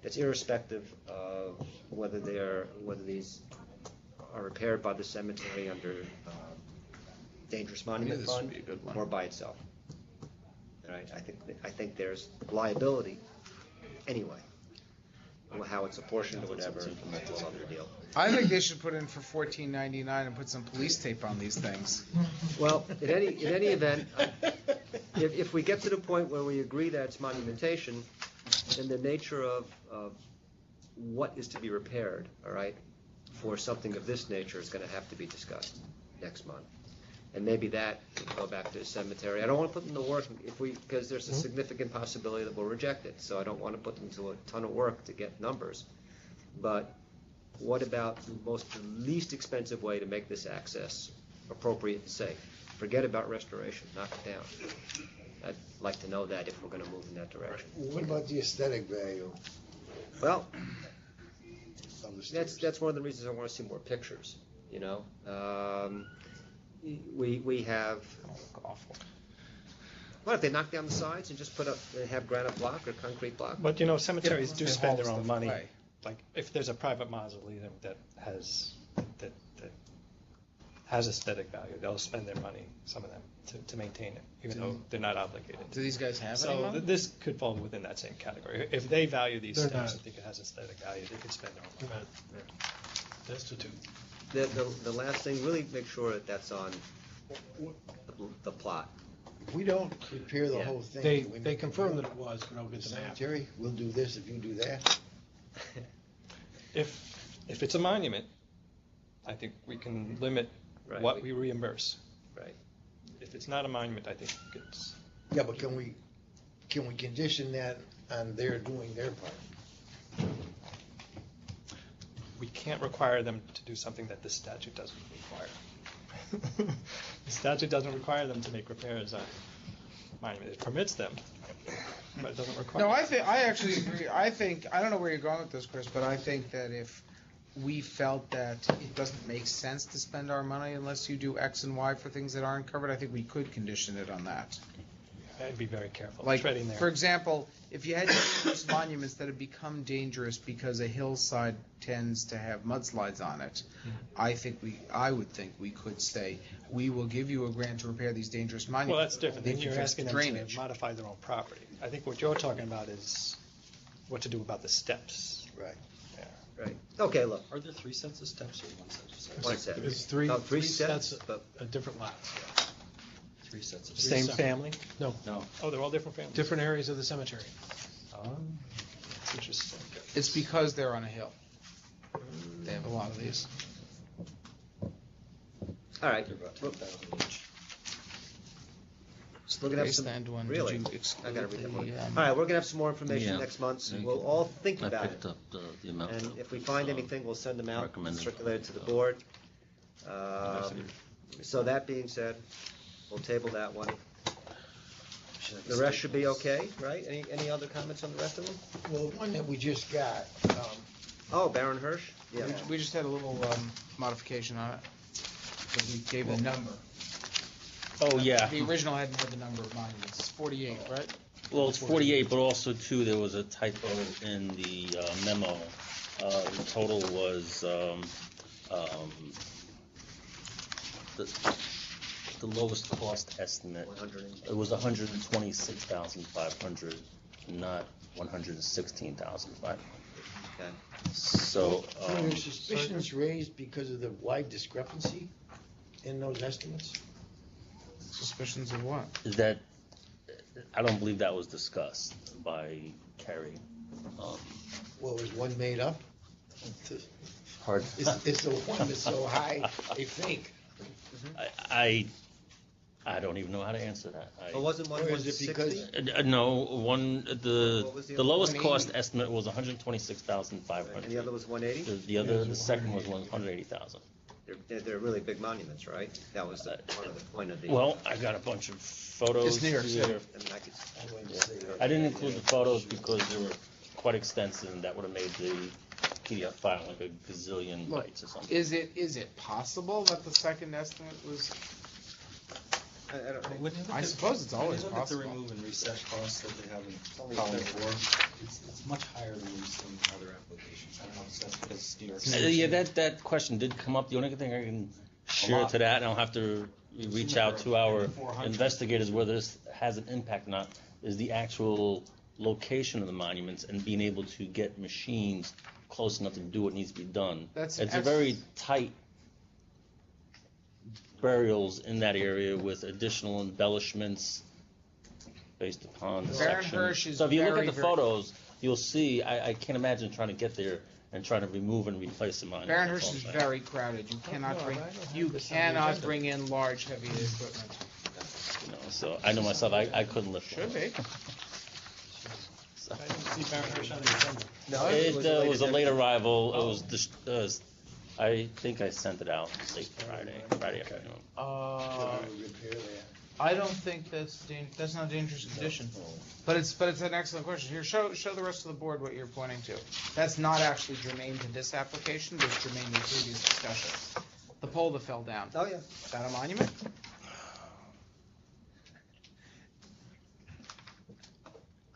[SPEAKER 1] That's irrespective of whether these are repaired by the cemetery under dangerous monument
[SPEAKER 4] this would
[SPEAKER 1] fund
[SPEAKER 4] be a good one.
[SPEAKER 1] or by itself. Right? I think there's liability anyway. How it's apportioned or whatever, that's a whole other deal.
[SPEAKER 4] I think they should put in for $14.99 and put some police tape on these things.
[SPEAKER 1] Well, in any event, if we get to the point where we agree that it's monumentation, then the nature of what is to be repaired, all right, for something of this nature is going to have to be discussed next month. And maybe that will go back to the cemetery. I don't want to put them to work because there's a significant possibility that we'll reject it. So I don't want to put them to a ton of work to get numbers. But what about the least expensive way to make this access appropriate and safe? Forget about restoration, knock it down. I'd like to know that if we're going to move in that direction.
[SPEAKER 3] What about the aesthetic value
[SPEAKER 1] Well,
[SPEAKER 3] of the stairs?
[SPEAKER 1] that's one of the reasons I want to see more pictures, you know. We have,
[SPEAKER 4] Awful.
[SPEAKER 1] what if they knock down the sides and just have granite block or concrete block?
[SPEAKER 6] But you know, cemeteries do
[SPEAKER 4] They
[SPEAKER 6] spend
[SPEAKER 4] haul
[SPEAKER 6] their own
[SPEAKER 4] stuff
[SPEAKER 6] money.
[SPEAKER 4] away.
[SPEAKER 6] Like if there's a private mausoleum that has aesthetic value, they'll spend their money, some of them, to maintain it, even though they're not obligated.
[SPEAKER 4] Do these guys have any
[SPEAKER 6] So
[SPEAKER 4] money?
[SPEAKER 6] this could fall within that same category. If they value these
[SPEAKER 8] They're
[SPEAKER 6] steps
[SPEAKER 8] not.
[SPEAKER 6] and think it has aesthetic value, they could spend their own money.
[SPEAKER 8] Destitute.
[SPEAKER 1] The last thing, really make sure that that's on the plot.
[SPEAKER 3] If we don't repair the
[SPEAKER 1] Yeah.
[SPEAKER 3] whole thing.
[SPEAKER 8] They
[SPEAKER 3] can we
[SPEAKER 8] they
[SPEAKER 3] make
[SPEAKER 8] confirmed
[SPEAKER 3] the
[SPEAKER 8] that it was, but I'll get the map.
[SPEAKER 3] cemetery, we'll do this if you do that.
[SPEAKER 6] If it's a monument, I think we can limit
[SPEAKER 1] Right.
[SPEAKER 6] what we reimburse.
[SPEAKER 1] Right.
[SPEAKER 6] If it's not a monument, I think it's,
[SPEAKER 3] Yeah, but can we condition that on their doing their part?
[SPEAKER 6] we can't require them to do something that the statute doesn't require. The statute doesn't require them to make repairs on monument. It permits them, but it doesn't require.
[SPEAKER 4] No, I actually agree. I don't know where you're going with this, Chris, but I think that if we felt that it doesn't make sense to spend our money unless you do X and Y for things that aren't covered, I think we could condition it on that.
[SPEAKER 6] I'd be very careful
[SPEAKER 4] Like,
[SPEAKER 6] treading there.
[SPEAKER 4] for example, if you had dangerous monuments that have become dangerous because a hillside tends to have mudslides on it, I would think we could say, we will give you a grant to repair these dangerous monuments.
[SPEAKER 6] Well, that's different. Then
[SPEAKER 4] if you
[SPEAKER 6] you're
[SPEAKER 4] fix
[SPEAKER 6] asking
[SPEAKER 4] the
[SPEAKER 6] them
[SPEAKER 4] drainage.
[SPEAKER 6] to modify their own property. I think what you're talking about is what to do about the steps.
[SPEAKER 3] Right.
[SPEAKER 1] Right. Okay, look,
[SPEAKER 2] Are there 3 sets of steps or 1 set of steps?
[SPEAKER 1] one set.
[SPEAKER 8] There's three
[SPEAKER 1] No, three sets,
[SPEAKER 8] of
[SPEAKER 1] but
[SPEAKER 8] different lots.
[SPEAKER 2] 3 sets of
[SPEAKER 6] Same
[SPEAKER 2] steps.
[SPEAKER 6] family?
[SPEAKER 8] No,
[SPEAKER 2] No.
[SPEAKER 6] Oh, they're all different families?
[SPEAKER 8] different areas of the cemetery.
[SPEAKER 6] That's interesting.
[SPEAKER 4] It's because they're on a hill. They have a lot of these.
[SPEAKER 1] all right.
[SPEAKER 2] They're about 10,000 each.
[SPEAKER 1] Just looking at some,
[SPEAKER 4] Graceland one,
[SPEAKER 1] really?
[SPEAKER 4] did you
[SPEAKER 1] I
[SPEAKER 4] exclude
[SPEAKER 1] gotta read that one.
[SPEAKER 4] the,
[SPEAKER 1] All right, we're gonna have some more information
[SPEAKER 5] Yeah.
[SPEAKER 1] next month.
[SPEAKER 5] Yeah.
[SPEAKER 1] We'll all think
[SPEAKER 5] I
[SPEAKER 1] about
[SPEAKER 5] picked
[SPEAKER 1] it.
[SPEAKER 5] up the amount.
[SPEAKER 1] And
[SPEAKER 5] that
[SPEAKER 1] if we find
[SPEAKER 5] was,
[SPEAKER 1] anything, we'll send them out,
[SPEAKER 5] recommended.
[SPEAKER 1] circulate it to the board. So that being said, we'll table that one. The rest should be okay, right? Any other comments on the rest of them?
[SPEAKER 3] Well, one that we just got,
[SPEAKER 1] Oh, Baron Hirsch? Yeah.
[SPEAKER 4] we just had a little modification on it. Because we gave a number.
[SPEAKER 5] Oh, yeah.
[SPEAKER 4] The original hadn't had the number of monuments. It's 48, right?
[SPEAKER 5] Well, it's 48, but also, too, there was a typo in the memo. The total was, the lowest cost estimate,
[SPEAKER 1] 100.
[SPEAKER 5] it was 126,500, not 116,500.
[SPEAKER 1] Okay.
[SPEAKER 5] So,
[SPEAKER 3] were there suspicions raised because of the wide discrepancy in those estimates?
[SPEAKER 4] Suspicions of what?
[SPEAKER 5] is that, I don't believe that was discussed by Kerry.
[SPEAKER 3] Well, was one made up?
[SPEAKER 5] Hard.
[SPEAKER 3] Is the one that's so high a fake?
[SPEAKER 5] I don't even know how to answer that.
[SPEAKER 1] Well, wasn't one
[SPEAKER 3] Or is it
[SPEAKER 1] 160?
[SPEAKER 3] because-
[SPEAKER 5] No, the
[SPEAKER 1] What was the
[SPEAKER 5] the
[SPEAKER 1] other
[SPEAKER 5] lowest
[SPEAKER 4] one?
[SPEAKER 5] cost estimate was
[SPEAKER 1] And the
[SPEAKER 5] 126,500.
[SPEAKER 1] other was 180?
[SPEAKER 5] The second was 180,000.
[SPEAKER 1] They're really big monuments, right? That was part of the point of the.
[SPEAKER 5] Well, I got a bunch of photos
[SPEAKER 4] It's New York City.
[SPEAKER 5] here.
[SPEAKER 1] I mean, I could,
[SPEAKER 3] I'm going to say that.
[SPEAKER 5] I didn't include the photos because they were quite extensive, and that would have made the PDF file like a gazillion
[SPEAKER 4] Look,
[SPEAKER 5] bytes or something.
[SPEAKER 4] is it possible that the second estimate was?
[SPEAKER 1] I don't think.
[SPEAKER 4] I suppose it's always
[SPEAKER 2] When you look at the
[SPEAKER 4] possible.
[SPEAKER 2] remove and reset costs that they have in column 4, it's much higher than we've seen in other applications. I don't know if that's because it's New York City.
[SPEAKER 5] Yeah, that question did come up. The only thing I can share
[SPEAKER 2] lot.
[SPEAKER 5] to that, and I'll have to reach out to our investigators whether this has an impact or not, is the actual location of the monuments and being able to get machines close enough to do what needs to be done.
[SPEAKER 4] That's
[SPEAKER 5] It's a very tight burials in that area with additional embellishments based upon the
[SPEAKER 4] Baron
[SPEAKER 5] section.
[SPEAKER 4] Hirsch is
[SPEAKER 5] So if you look
[SPEAKER 4] very,
[SPEAKER 5] at the
[SPEAKER 4] very-
[SPEAKER 5] photos, you'll see, I can't imagine trying to get there and trying to remove and replace the monument.
[SPEAKER 4] Baron
[SPEAKER 5] That's
[SPEAKER 4] Hirsch
[SPEAKER 5] all
[SPEAKER 4] is
[SPEAKER 5] I'm saying.
[SPEAKER 4] very crowded. You cannot
[SPEAKER 3] no,
[SPEAKER 4] bring
[SPEAKER 3] I don't have
[SPEAKER 4] you
[SPEAKER 3] this on the
[SPEAKER 4] cannot
[SPEAKER 3] agenda.
[SPEAKER 4] bring in large heavy equipment.
[SPEAKER 5] You know, so I know myself, I couldn't lift
[SPEAKER 4] Should
[SPEAKER 5] one.
[SPEAKER 4] be.
[SPEAKER 6] I didn't see Baron Hirsch on the agenda.
[SPEAKER 1] No,
[SPEAKER 5] It was a late
[SPEAKER 1] edition.
[SPEAKER 5] arrival. It was I think I sent it out late Friday afternoon.
[SPEAKER 3] Repair that.
[SPEAKER 4] I don't think that's not a dangerous condition. But it's an excellent question. Here, show the rest of the board what you're pointing to. That's not actually germane to this application, but it's germane to the previous discussion. The pole that fell down.
[SPEAKER 1] Oh, yeah.
[SPEAKER 4] Is that a monument?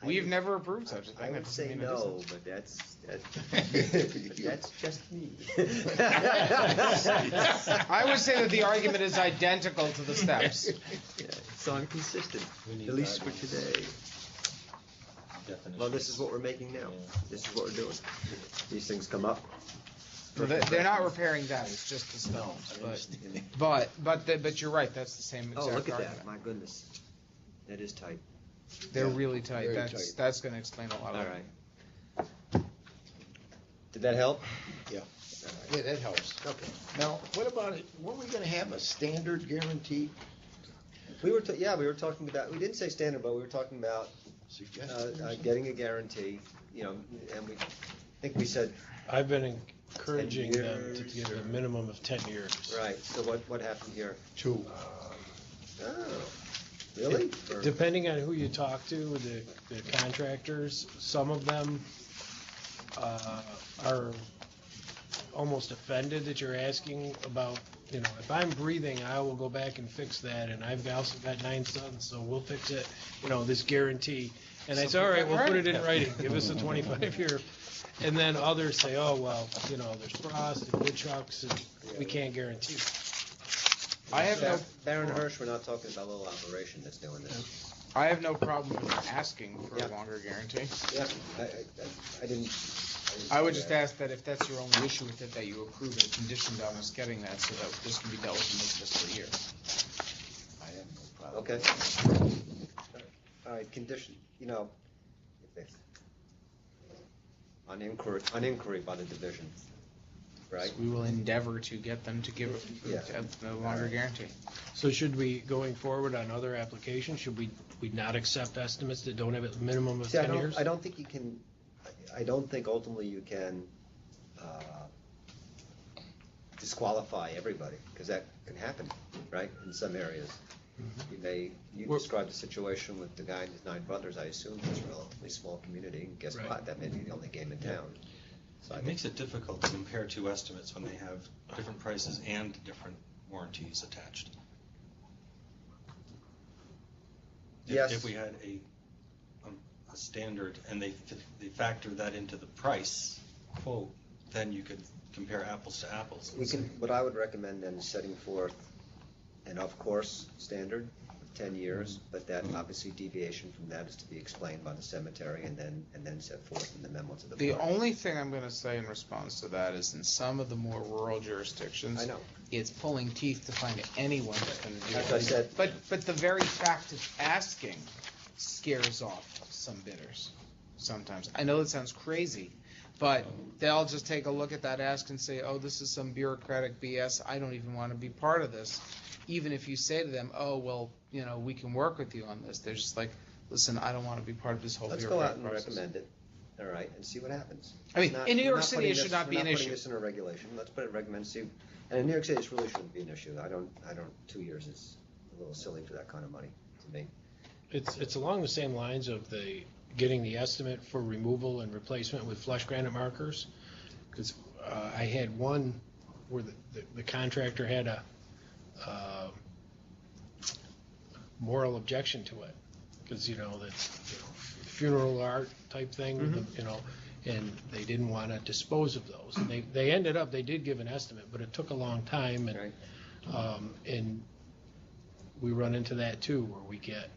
[SPEAKER 4] We've never approved such a thing.
[SPEAKER 1] I
[SPEAKER 4] That
[SPEAKER 1] would
[SPEAKER 4] doesn't
[SPEAKER 1] say
[SPEAKER 4] mean it
[SPEAKER 1] no,
[SPEAKER 4] isn't.
[SPEAKER 1] but that's just me.
[SPEAKER 4] I would say that the argument is identical to the steps.
[SPEAKER 1] Yeah, it's so inconsistent,
[SPEAKER 2] We need
[SPEAKER 1] at least for
[SPEAKER 2] guidelines.
[SPEAKER 1] today.
[SPEAKER 2] Definitions.
[SPEAKER 1] Well, this is what we're making now. This is what we're doing. These things come up.
[SPEAKER 4] They're not repairing that. It's just the stones. But you're right. That's the same exact
[SPEAKER 1] Oh, look at
[SPEAKER 4] argument.
[SPEAKER 1] that, my goodness. That is tight.
[SPEAKER 4] They're
[SPEAKER 3] Yeah,
[SPEAKER 4] really tight.
[SPEAKER 3] very
[SPEAKER 4] That's
[SPEAKER 3] tight.
[SPEAKER 4] that's going to explain a lot
[SPEAKER 1] All
[SPEAKER 4] of it.
[SPEAKER 1] right. Did that help?
[SPEAKER 3] Yeah. Yeah, that helps.
[SPEAKER 1] Okay.
[SPEAKER 3] Now, what about it, were we gonna have a standard guarantee
[SPEAKER 1] We were talking about, we didn't say standard, but we were talking about
[SPEAKER 3] suggestion?
[SPEAKER 1] getting a guarantee, and I think we said,
[SPEAKER 8] I've been encouraging
[SPEAKER 1] 10
[SPEAKER 8] them to
[SPEAKER 1] years
[SPEAKER 8] get a
[SPEAKER 1] or-
[SPEAKER 8] minimum of 10 years.
[SPEAKER 1] right, so what happened here?
[SPEAKER 3] 2.
[SPEAKER 1] Oh, really? Or-
[SPEAKER 8] Depending on who you talk to, the contractors, some of them are almost offended that you're asking about, if I'm breathing, I will go back and fix that, and I've also got 9 sons, so we'll fix it, this guarantee. And I said, all right, we'll put it in writing, give us a 25-year. And then others say, oh, well, there's frost and wood chucks, and we can't guarantee it.
[SPEAKER 4] I have no,
[SPEAKER 1] Baron Hirsch, we're not talking about a little operation that's doing this.
[SPEAKER 4] I have no problem with asking for a longer guarantee.
[SPEAKER 1] Yeah, I didn't.
[SPEAKER 4] I would just ask that if that's your only issue with it, that you approve it conditioned on us getting that, so that this can be dealt with in this fiscal year.
[SPEAKER 3] I have no problem.
[SPEAKER 1] Okay. All right, condition, if on inquiry by the division, right?
[SPEAKER 4] We will endeavor to get them to give a longer guarantee.
[SPEAKER 8] So should we, going forward on other applications, should we not accept estimates that don't have a minimum of
[SPEAKER 1] See,
[SPEAKER 8] 10 years?
[SPEAKER 1] I don't think you can, I don't think ultimately you can disqualify everybody, because that can happen, right, in some areas. You described the situation with the guy and his 9 brothers. I assume it's a relatively small community, and guess
[SPEAKER 8] Right.
[SPEAKER 1] what, that may be the only game in town. So
[SPEAKER 2] It makes it difficult to compare 2 estimates when they have different prices and different warranties attached.
[SPEAKER 1] Yes.
[SPEAKER 2] If we had a standard and they factor that into the price quote, then you could compare apples to apples.
[SPEAKER 1] We can, what I would recommend then is setting forth an of-course standard of 10 years, but that obviously deviation from that is to be explained by the cemetery and then set forth in the memo to the board.
[SPEAKER 4] The only thing I'm going to say in response to that is in some of the more rural jurisdictions,
[SPEAKER 1] I know.
[SPEAKER 4] it's pulling teeth to find anyone that's going to do
[SPEAKER 1] As
[SPEAKER 4] it.
[SPEAKER 1] I said.
[SPEAKER 4] But the very fact of asking scares off some bidders sometimes. I know that sounds crazy, but they'll just take a look at that ask and say, oh, this is some bureaucratic BS. I don't even want to be part of this. Even if you say to them, oh, well, we can work with you on this. They're just like, listen, I don't want to be part of this whole
[SPEAKER 1] Let's go
[SPEAKER 4] bureaucratic
[SPEAKER 1] out and
[SPEAKER 4] process.
[SPEAKER 1] recommend it, all right, and see what happens.
[SPEAKER 4] I mean, in New York
[SPEAKER 1] We're not
[SPEAKER 4] City,
[SPEAKER 1] putting
[SPEAKER 4] it should
[SPEAKER 1] this-
[SPEAKER 4] not be
[SPEAKER 1] we're
[SPEAKER 4] an
[SPEAKER 1] not putting
[SPEAKER 4] issue.
[SPEAKER 1] this in a regulation. Let's put it in recommend, see, and in New York City, this really shouldn't be an issue. I don't, 2 years is a little silly for that kind of money to me.
[SPEAKER 8] It's along the same lines of getting the estimate for removal and replacement with flush granite markers. Because I had one where the contractor had a moral objection to it. Because, that's funeral art type thing, and they didn't want to dispose of those. And they ended up, they did give an estimate, but it took a long time. And, and we run into that too, where we get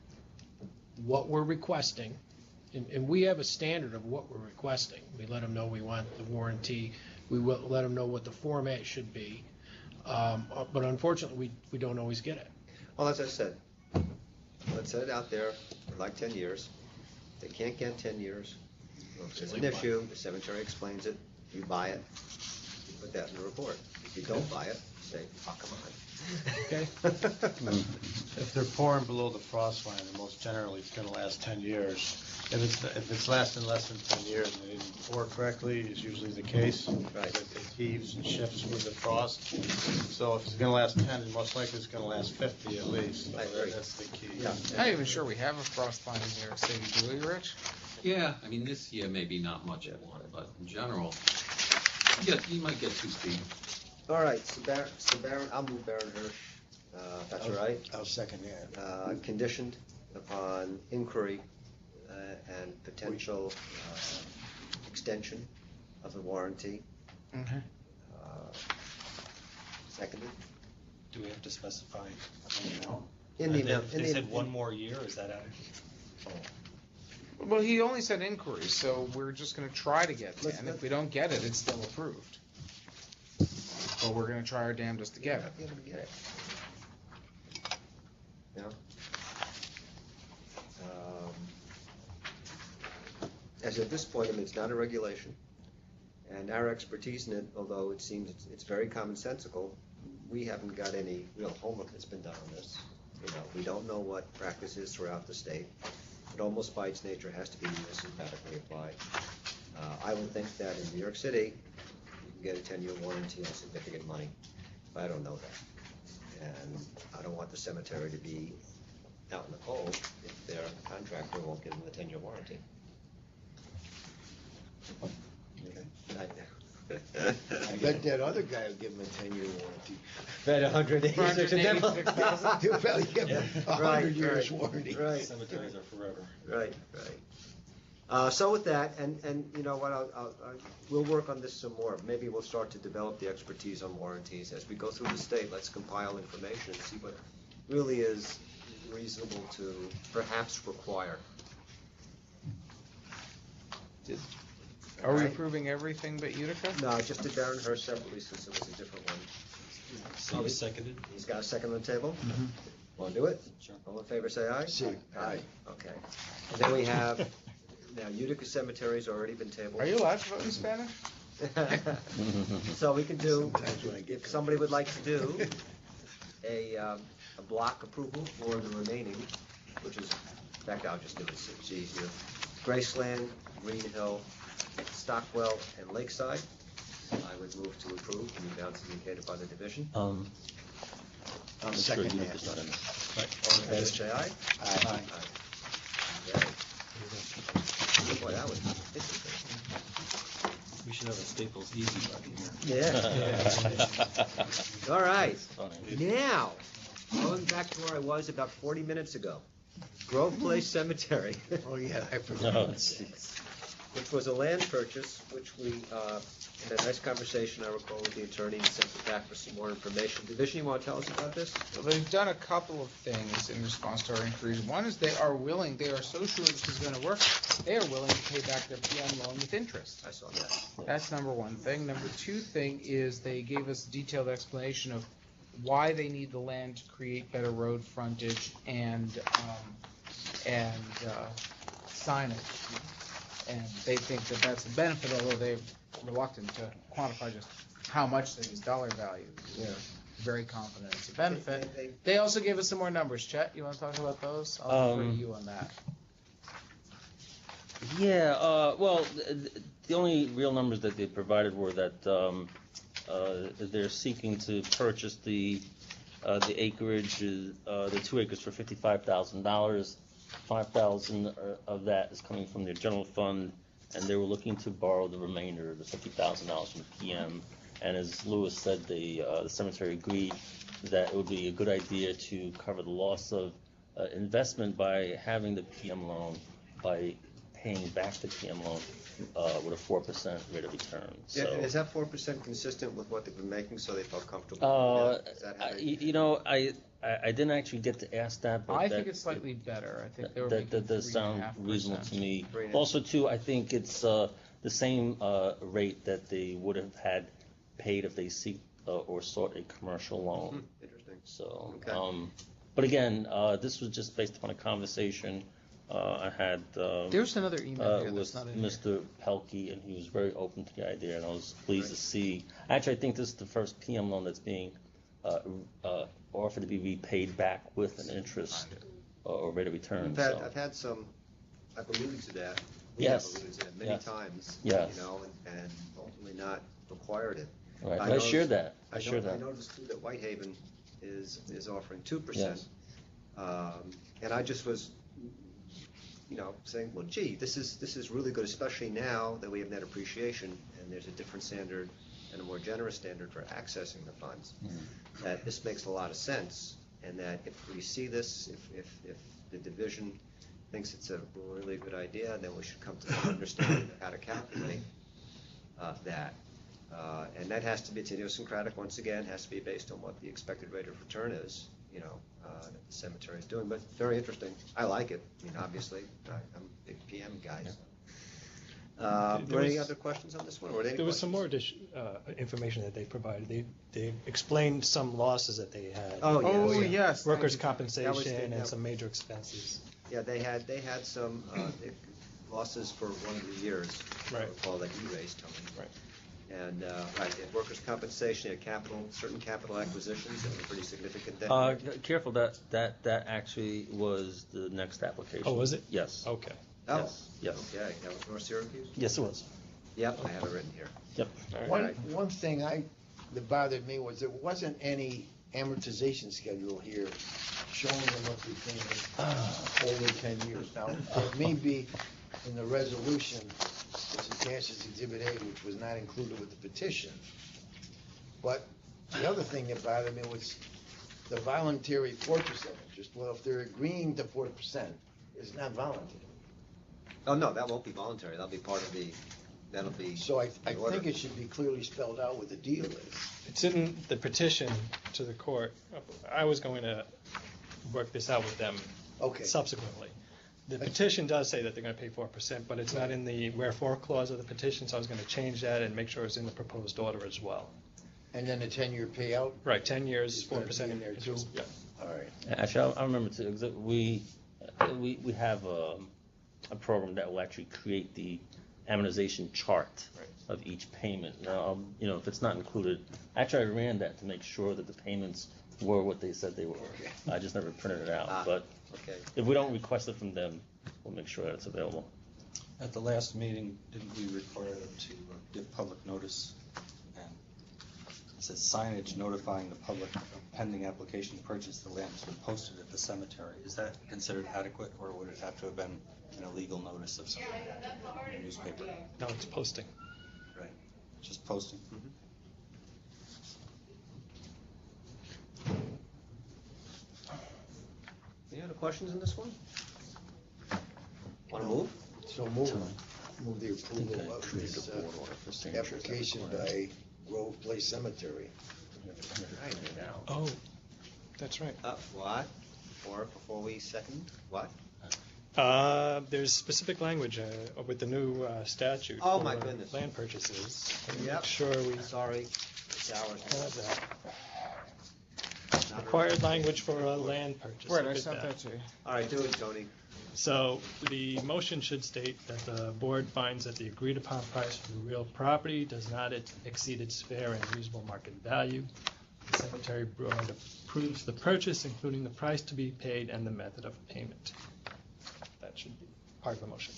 [SPEAKER 8] what we're requesting, and we have a standard of what we're requesting. We let them know we want the warranty. We will let them know what the format should be. But unfortunately, we don't always get it.
[SPEAKER 1] Well, as I said, let's set it out there for like 10 years. If they can't get 10 years, well, if there's an issue, the cemetery explains it, you buy it, you put that in the report. If you don't buy it, say, oh, come on.
[SPEAKER 8] Okay?
[SPEAKER 7] If they're pouring below the frost line, then most generally it's gonna last 10 years. If it's lasting less than 10 years and they didn't pour correctly, is usually the case.
[SPEAKER 1] Right.
[SPEAKER 7] It heaves and shifts with the frost. So if it's gonna last 10, then most likely it's gonna last 50 at least. So
[SPEAKER 1] I agree.
[SPEAKER 7] That's the key.
[SPEAKER 1] Yeah.
[SPEAKER 4] I'm not even sure we have a frost line in New York City, do we, Rich?
[SPEAKER 9] Yeah, I mean, this year maybe not much at one, but in general, you might get 2 feet.
[SPEAKER 1] All right, so Baron, I'll move Baron Hirsch, if that's all right.
[SPEAKER 3] I'll second that.
[SPEAKER 1] Conditioned upon inquiry and potential extension of the warranty.
[SPEAKER 4] Okay.
[SPEAKER 1] Seconded.
[SPEAKER 2] Do we have to specify?
[SPEAKER 1] In the amount.
[SPEAKER 2] They said 1 more year, is that out?
[SPEAKER 4] Well, he only said inquiry, so we're just going to try to get 10. If we don't get it, it's still approved. But we're going to try our damnedest to get it.
[SPEAKER 1] Be able to get it. Yeah. As at this point, I mean, it's not a regulation, and our expertise in it, although it seems it's very commonsensical, we haven't got any real homework that's been done on this. We don't know what practice is throughout the state. It almost by its nature has to be municipally applied. I would think that in New York City, you can get a 10-year warranty on significant money, but I don't know that. And I don't want the cemetery to be out in the cold if their contractor won't give them the 10-year warranty.
[SPEAKER 3] I bet that other guy will give him a 10-year warranty.
[SPEAKER 1] Bet 186.
[SPEAKER 3] He'll probably give him a 100 years
[SPEAKER 1] right.
[SPEAKER 3] warranty.
[SPEAKER 1] Right.
[SPEAKER 2] Cemeteries are forever.
[SPEAKER 1] Right. So with that, and you know what, we'll work on this some more. Maybe we'll start to develop the expertise on warranties. As we go through the state, let's compile information and see what really is reasonable to perhaps require.
[SPEAKER 4] Are we approving everything but Utica?
[SPEAKER 1] No, I just did Darren Hurst separately since it was a different one.
[SPEAKER 2] Steve is seconded.
[SPEAKER 1] He's got a second on the table? Want to do it?
[SPEAKER 2] Sure.
[SPEAKER 1] All in favor, say aye.
[SPEAKER 3] See, aye.
[SPEAKER 1] Okay. And then we have, now Utica Cemetery's already been tabled.
[SPEAKER 4] Are you allowed to vote in Spanish?
[SPEAKER 1] So we can do,
[SPEAKER 3] Sometimes when I get
[SPEAKER 1] if somebody would like to do a block approval for the remaining, which is, in fact, I'll just do it, it's easier. Graceland, Green Hill, Stockwell, and Lakeside. I would move to approve, the new bounds indicated by the division.
[SPEAKER 5] I'm sure
[SPEAKER 3] Second
[SPEAKER 5] Utica's
[SPEAKER 3] half.
[SPEAKER 5] not in it.
[SPEAKER 1] All in favor, say aye.
[SPEAKER 3] Aye.
[SPEAKER 1] Okay. Boy, that was interesting.
[SPEAKER 2] We should have a Staples Easy button here.
[SPEAKER 1] Yeah. All right.
[SPEAKER 5] Funny.
[SPEAKER 1] Now, going back to where I was about 40 minutes ago, Grove Place Cemetery,
[SPEAKER 3] Oh, yeah, I forgot.
[SPEAKER 5] No, it's-
[SPEAKER 1] which was a land purchase, which we, in a nice conversation I recall with the attorney, and sent it back for some more information. Division, you want to tell us about this?
[SPEAKER 4] Well, they've done a couple of things in response to our inquiries. One is they are so sure this is going to work, they are willing to pay back their PM loan with interest.
[SPEAKER 1] I saw that.
[SPEAKER 4] That's number one thing. Number two thing is they gave us a detailed explanation of why they need the land to create better road frontage and signage. And they think that that's a benefit, although they're reluctant to quantify just how much that is dollar value.
[SPEAKER 1] Yeah.
[SPEAKER 4] Very confident it's a benefit.
[SPEAKER 1] They-
[SPEAKER 4] They also gave us some more numbers. Chet, you want to talk about those? I'll refer to you on that.
[SPEAKER 5] Yeah, well, the only real numbers that they provided were that they're seeking to purchase the acreage, the 2 acres for $55,000. 5,000 of that is coming from their general fund, and they were looking to borrow the remainder, the $50,000 from PM. And as Lewis said, the cemetery agreed that it would be a good idea to cover the loss of investment by having the PM loan, by paying back the PM loan with a 4% rate of return.
[SPEAKER 1] Yeah,
[SPEAKER 5] So,
[SPEAKER 1] is that 4% consistent with what they've been making, so they felt comfortable? Is that how they-
[SPEAKER 5] I didn't actually get to ask that, but
[SPEAKER 4] I think it's slightly better. I think they were making
[SPEAKER 5] that does sound
[SPEAKER 4] 3.5%.
[SPEAKER 5] reasonable to me.
[SPEAKER 1] 3.5%.
[SPEAKER 5] Also, too, I think it's the same rate that they would have had paid if they seek or sought a commercial loan.
[SPEAKER 1] Interesting.
[SPEAKER 5] So,
[SPEAKER 1] Okay.
[SPEAKER 5] but again, this was just based upon a conversation I had
[SPEAKER 4] There's another email here
[SPEAKER 5] with
[SPEAKER 4] that's not in here.
[SPEAKER 5] Mr. Pelkey, and he was very open to the idea, and I was pleased to see. Actually, I think this is the first PM loan that's being offered to be repaid back with an interest or rate of return.
[SPEAKER 1] I've had some, I've alluded to that. We have
[SPEAKER 5] Yes.
[SPEAKER 1] alluded to that many
[SPEAKER 5] Yes.
[SPEAKER 1] times.
[SPEAKER 5] Yes.
[SPEAKER 1] You know, and ultimately not required it.
[SPEAKER 5] Right,
[SPEAKER 1] I
[SPEAKER 5] I
[SPEAKER 1] noticed-
[SPEAKER 5] shared that. I
[SPEAKER 1] I
[SPEAKER 5] shared that.
[SPEAKER 1] noticed too that Whitehaven is offering 2%.
[SPEAKER 5] Yes.
[SPEAKER 1] And I just was, saying, well, gee, this is really good, especially now that we have net appreciation and there's a different standard and a more generous standard for accessing the funds. That this makes a lot of sense, and that if we see this, if the division thinks it's a really good idea, then we should come to an understanding of how to calculate that. And that has to be, it's idiosyncratic, once again, has to be based on what the expected rate of return is, that the cemetery is doing, but very interesting. I like it. I mean, obviously, I'm a big PM guy. So. Were any other questions on this one? Or
[SPEAKER 6] There was some more information that they provided. They explained some losses that they had.
[SPEAKER 1] Oh, yes.
[SPEAKER 4] Yes.
[SPEAKER 6] Workers'
[SPEAKER 1] That was
[SPEAKER 6] compensation
[SPEAKER 1] the-
[SPEAKER 6] and some major expenses.
[SPEAKER 1] Yeah, they had some losses for one of the years.
[SPEAKER 6] Right.
[SPEAKER 1] I recall that you raised, Tony.
[SPEAKER 6] Right.
[SPEAKER 1] And, they had workers' compensation, they had certain capital acquisitions that were pretty significant.
[SPEAKER 5] Careful, that actually was the next application.
[SPEAKER 6] Oh, was it?
[SPEAKER 5] Yes.
[SPEAKER 6] Okay.
[SPEAKER 1] Oh,
[SPEAKER 5] Yes.
[SPEAKER 1] okay, that was North Syracuse?
[SPEAKER 5] Yes, it was.
[SPEAKER 1] Yep, I have it written here.
[SPEAKER 5] Yep.
[SPEAKER 3] One thing that bothered me was there wasn't any amortization schedule here showing the monthly payment over 10 years. Now, it may be in the resolution It's attached as Exhibit A, which was not included with the petition. But the other thing that bothered me was the voluntary 4% interest. Well, if they're agreeing to 4%, it's not voluntary.
[SPEAKER 1] Oh, no, that won't be voluntary. That'll be part of that'll be.
[SPEAKER 3] So I
[SPEAKER 1] the order.
[SPEAKER 3] think it should be clearly spelled out what the deal is.
[SPEAKER 6] It's in the petition to the court. I was going to work this out with them
[SPEAKER 3] Okay.
[SPEAKER 6] subsequently. The petition does say that they're going to pay 4%, but it's not in the wherefore clause of the petition, so I was going to change that and make sure it's in the proposed order as well.
[SPEAKER 3] And then the 10-year payout?
[SPEAKER 6] Right, 10 years,
[SPEAKER 3] It's gonna
[SPEAKER 6] 4%
[SPEAKER 3] be in there too?
[SPEAKER 6] interest. Yeah.
[SPEAKER 3] All right.
[SPEAKER 5] Actually, I remember too, 'cause we have a program that will actually create the amortization chart
[SPEAKER 6] Right.
[SPEAKER 5] of each payment. Now, if it's not included, actually I ran that to make sure that the payments were what they said they were.
[SPEAKER 3] Okay.
[SPEAKER 5] I just never printed it out,
[SPEAKER 1] Ah.
[SPEAKER 5] but
[SPEAKER 1] Okay.
[SPEAKER 5] if we don't request it from them, we'll make sure that it's available.
[SPEAKER 2] At the last meeting, didn't we require them to give public notice? And it says signage notifying the public of pending application to purchase the land has been posted at the cemetery. Is that considered adequate, or would it have to have been an illegal notice of some in the newspaper?
[SPEAKER 6] No, it's posting.
[SPEAKER 2] Right, just posting.
[SPEAKER 1] Any other questions on this one? Want to move?
[SPEAKER 3] So move the approval of this application by Grove Place Cemetery.
[SPEAKER 6] Oh, that's right.
[SPEAKER 1] What? Or before we second, what?
[SPEAKER 6] There's specific language with the new statute.
[SPEAKER 1] Oh, my
[SPEAKER 6] for
[SPEAKER 1] goodness.
[SPEAKER 6] Land purchases. Let me
[SPEAKER 1] Yep.
[SPEAKER 6] Make sure we
[SPEAKER 1] Sorry, it's ours.
[SPEAKER 6] have that.
[SPEAKER 1] Not
[SPEAKER 6] Required language for a land purchase.
[SPEAKER 4] Right,
[SPEAKER 6] Look
[SPEAKER 4] I
[SPEAKER 6] at
[SPEAKER 4] sent that to you.
[SPEAKER 1] All right, do it, Tony.
[SPEAKER 6] So the motion should state that the board finds that the agreed upon price for the real property does not exceed its fair and reasonable market value. The cemetery board approves the purchase, including the price to be paid and the method of payment. That should be part of the motion.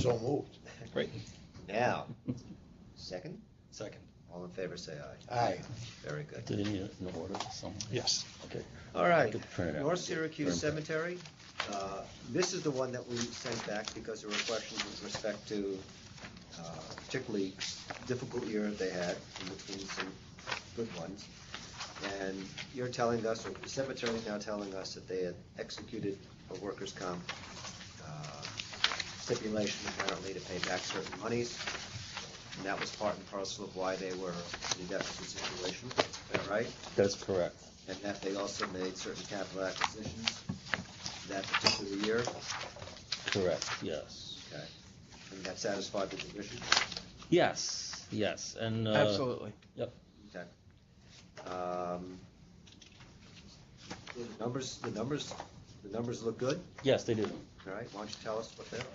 [SPEAKER 3] So moved.
[SPEAKER 6] Great.
[SPEAKER 1] Now, second?
[SPEAKER 2] Second.
[SPEAKER 1] All in favor, say aye.
[SPEAKER 3] Aye.
[SPEAKER 1] Very good.
[SPEAKER 5] Do they need an order somewhere?
[SPEAKER 6] Yes.
[SPEAKER 5] Okay.
[SPEAKER 1] All right,
[SPEAKER 5] Could print it out.
[SPEAKER 1] North Syracuse Cemetery. This is the one that we sent back because there were questions with respect to particularly difficult year they had, in between some good ones. And you're telling us, or the cemetery is now telling us, that they had executed a workers' comp stipulation apparently to pay back certain monies. And that was part and parcel of why they were in a deficit situation. Is that right?
[SPEAKER 5] That's correct.
[SPEAKER 1] And that they also made certain capital acquisitions that particular year?
[SPEAKER 5] Correct, yes.
[SPEAKER 1] Okay. And that satisfied the division?
[SPEAKER 5] Yes, and.
[SPEAKER 4] Absolutely.
[SPEAKER 5] Yep.
[SPEAKER 1] Okay. The numbers look good?
[SPEAKER 5] Yes, they do.
[SPEAKER 1] All right, why don't you tell us what they are?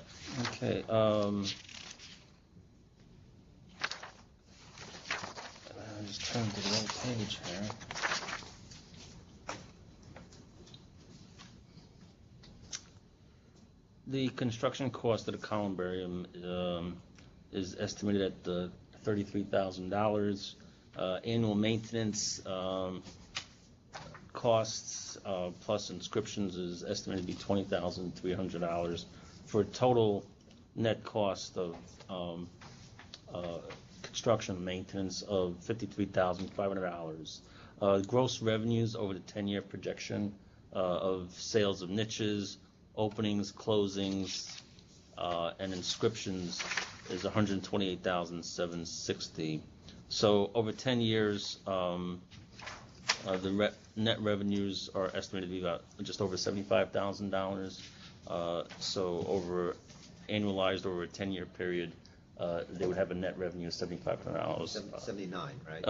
[SPEAKER 5] Okay, I'm just turning to the right page here. The construction cost of the columbarium is estimated at $33,000. Annual maintenance costs plus inscriptions is estimated to be $20,300 for a total net cost of construction maintenance of $53,500. Gross revenues over the 10-year projection of sales of niches, openings, closings, and inscriptions is $128,760. So over 10 years, the net revenues are estimated to be about just over $75,000. So annualized over a 10-year period, they would have a net revenue of $7,500.
[SPEAKER 1] 79, right?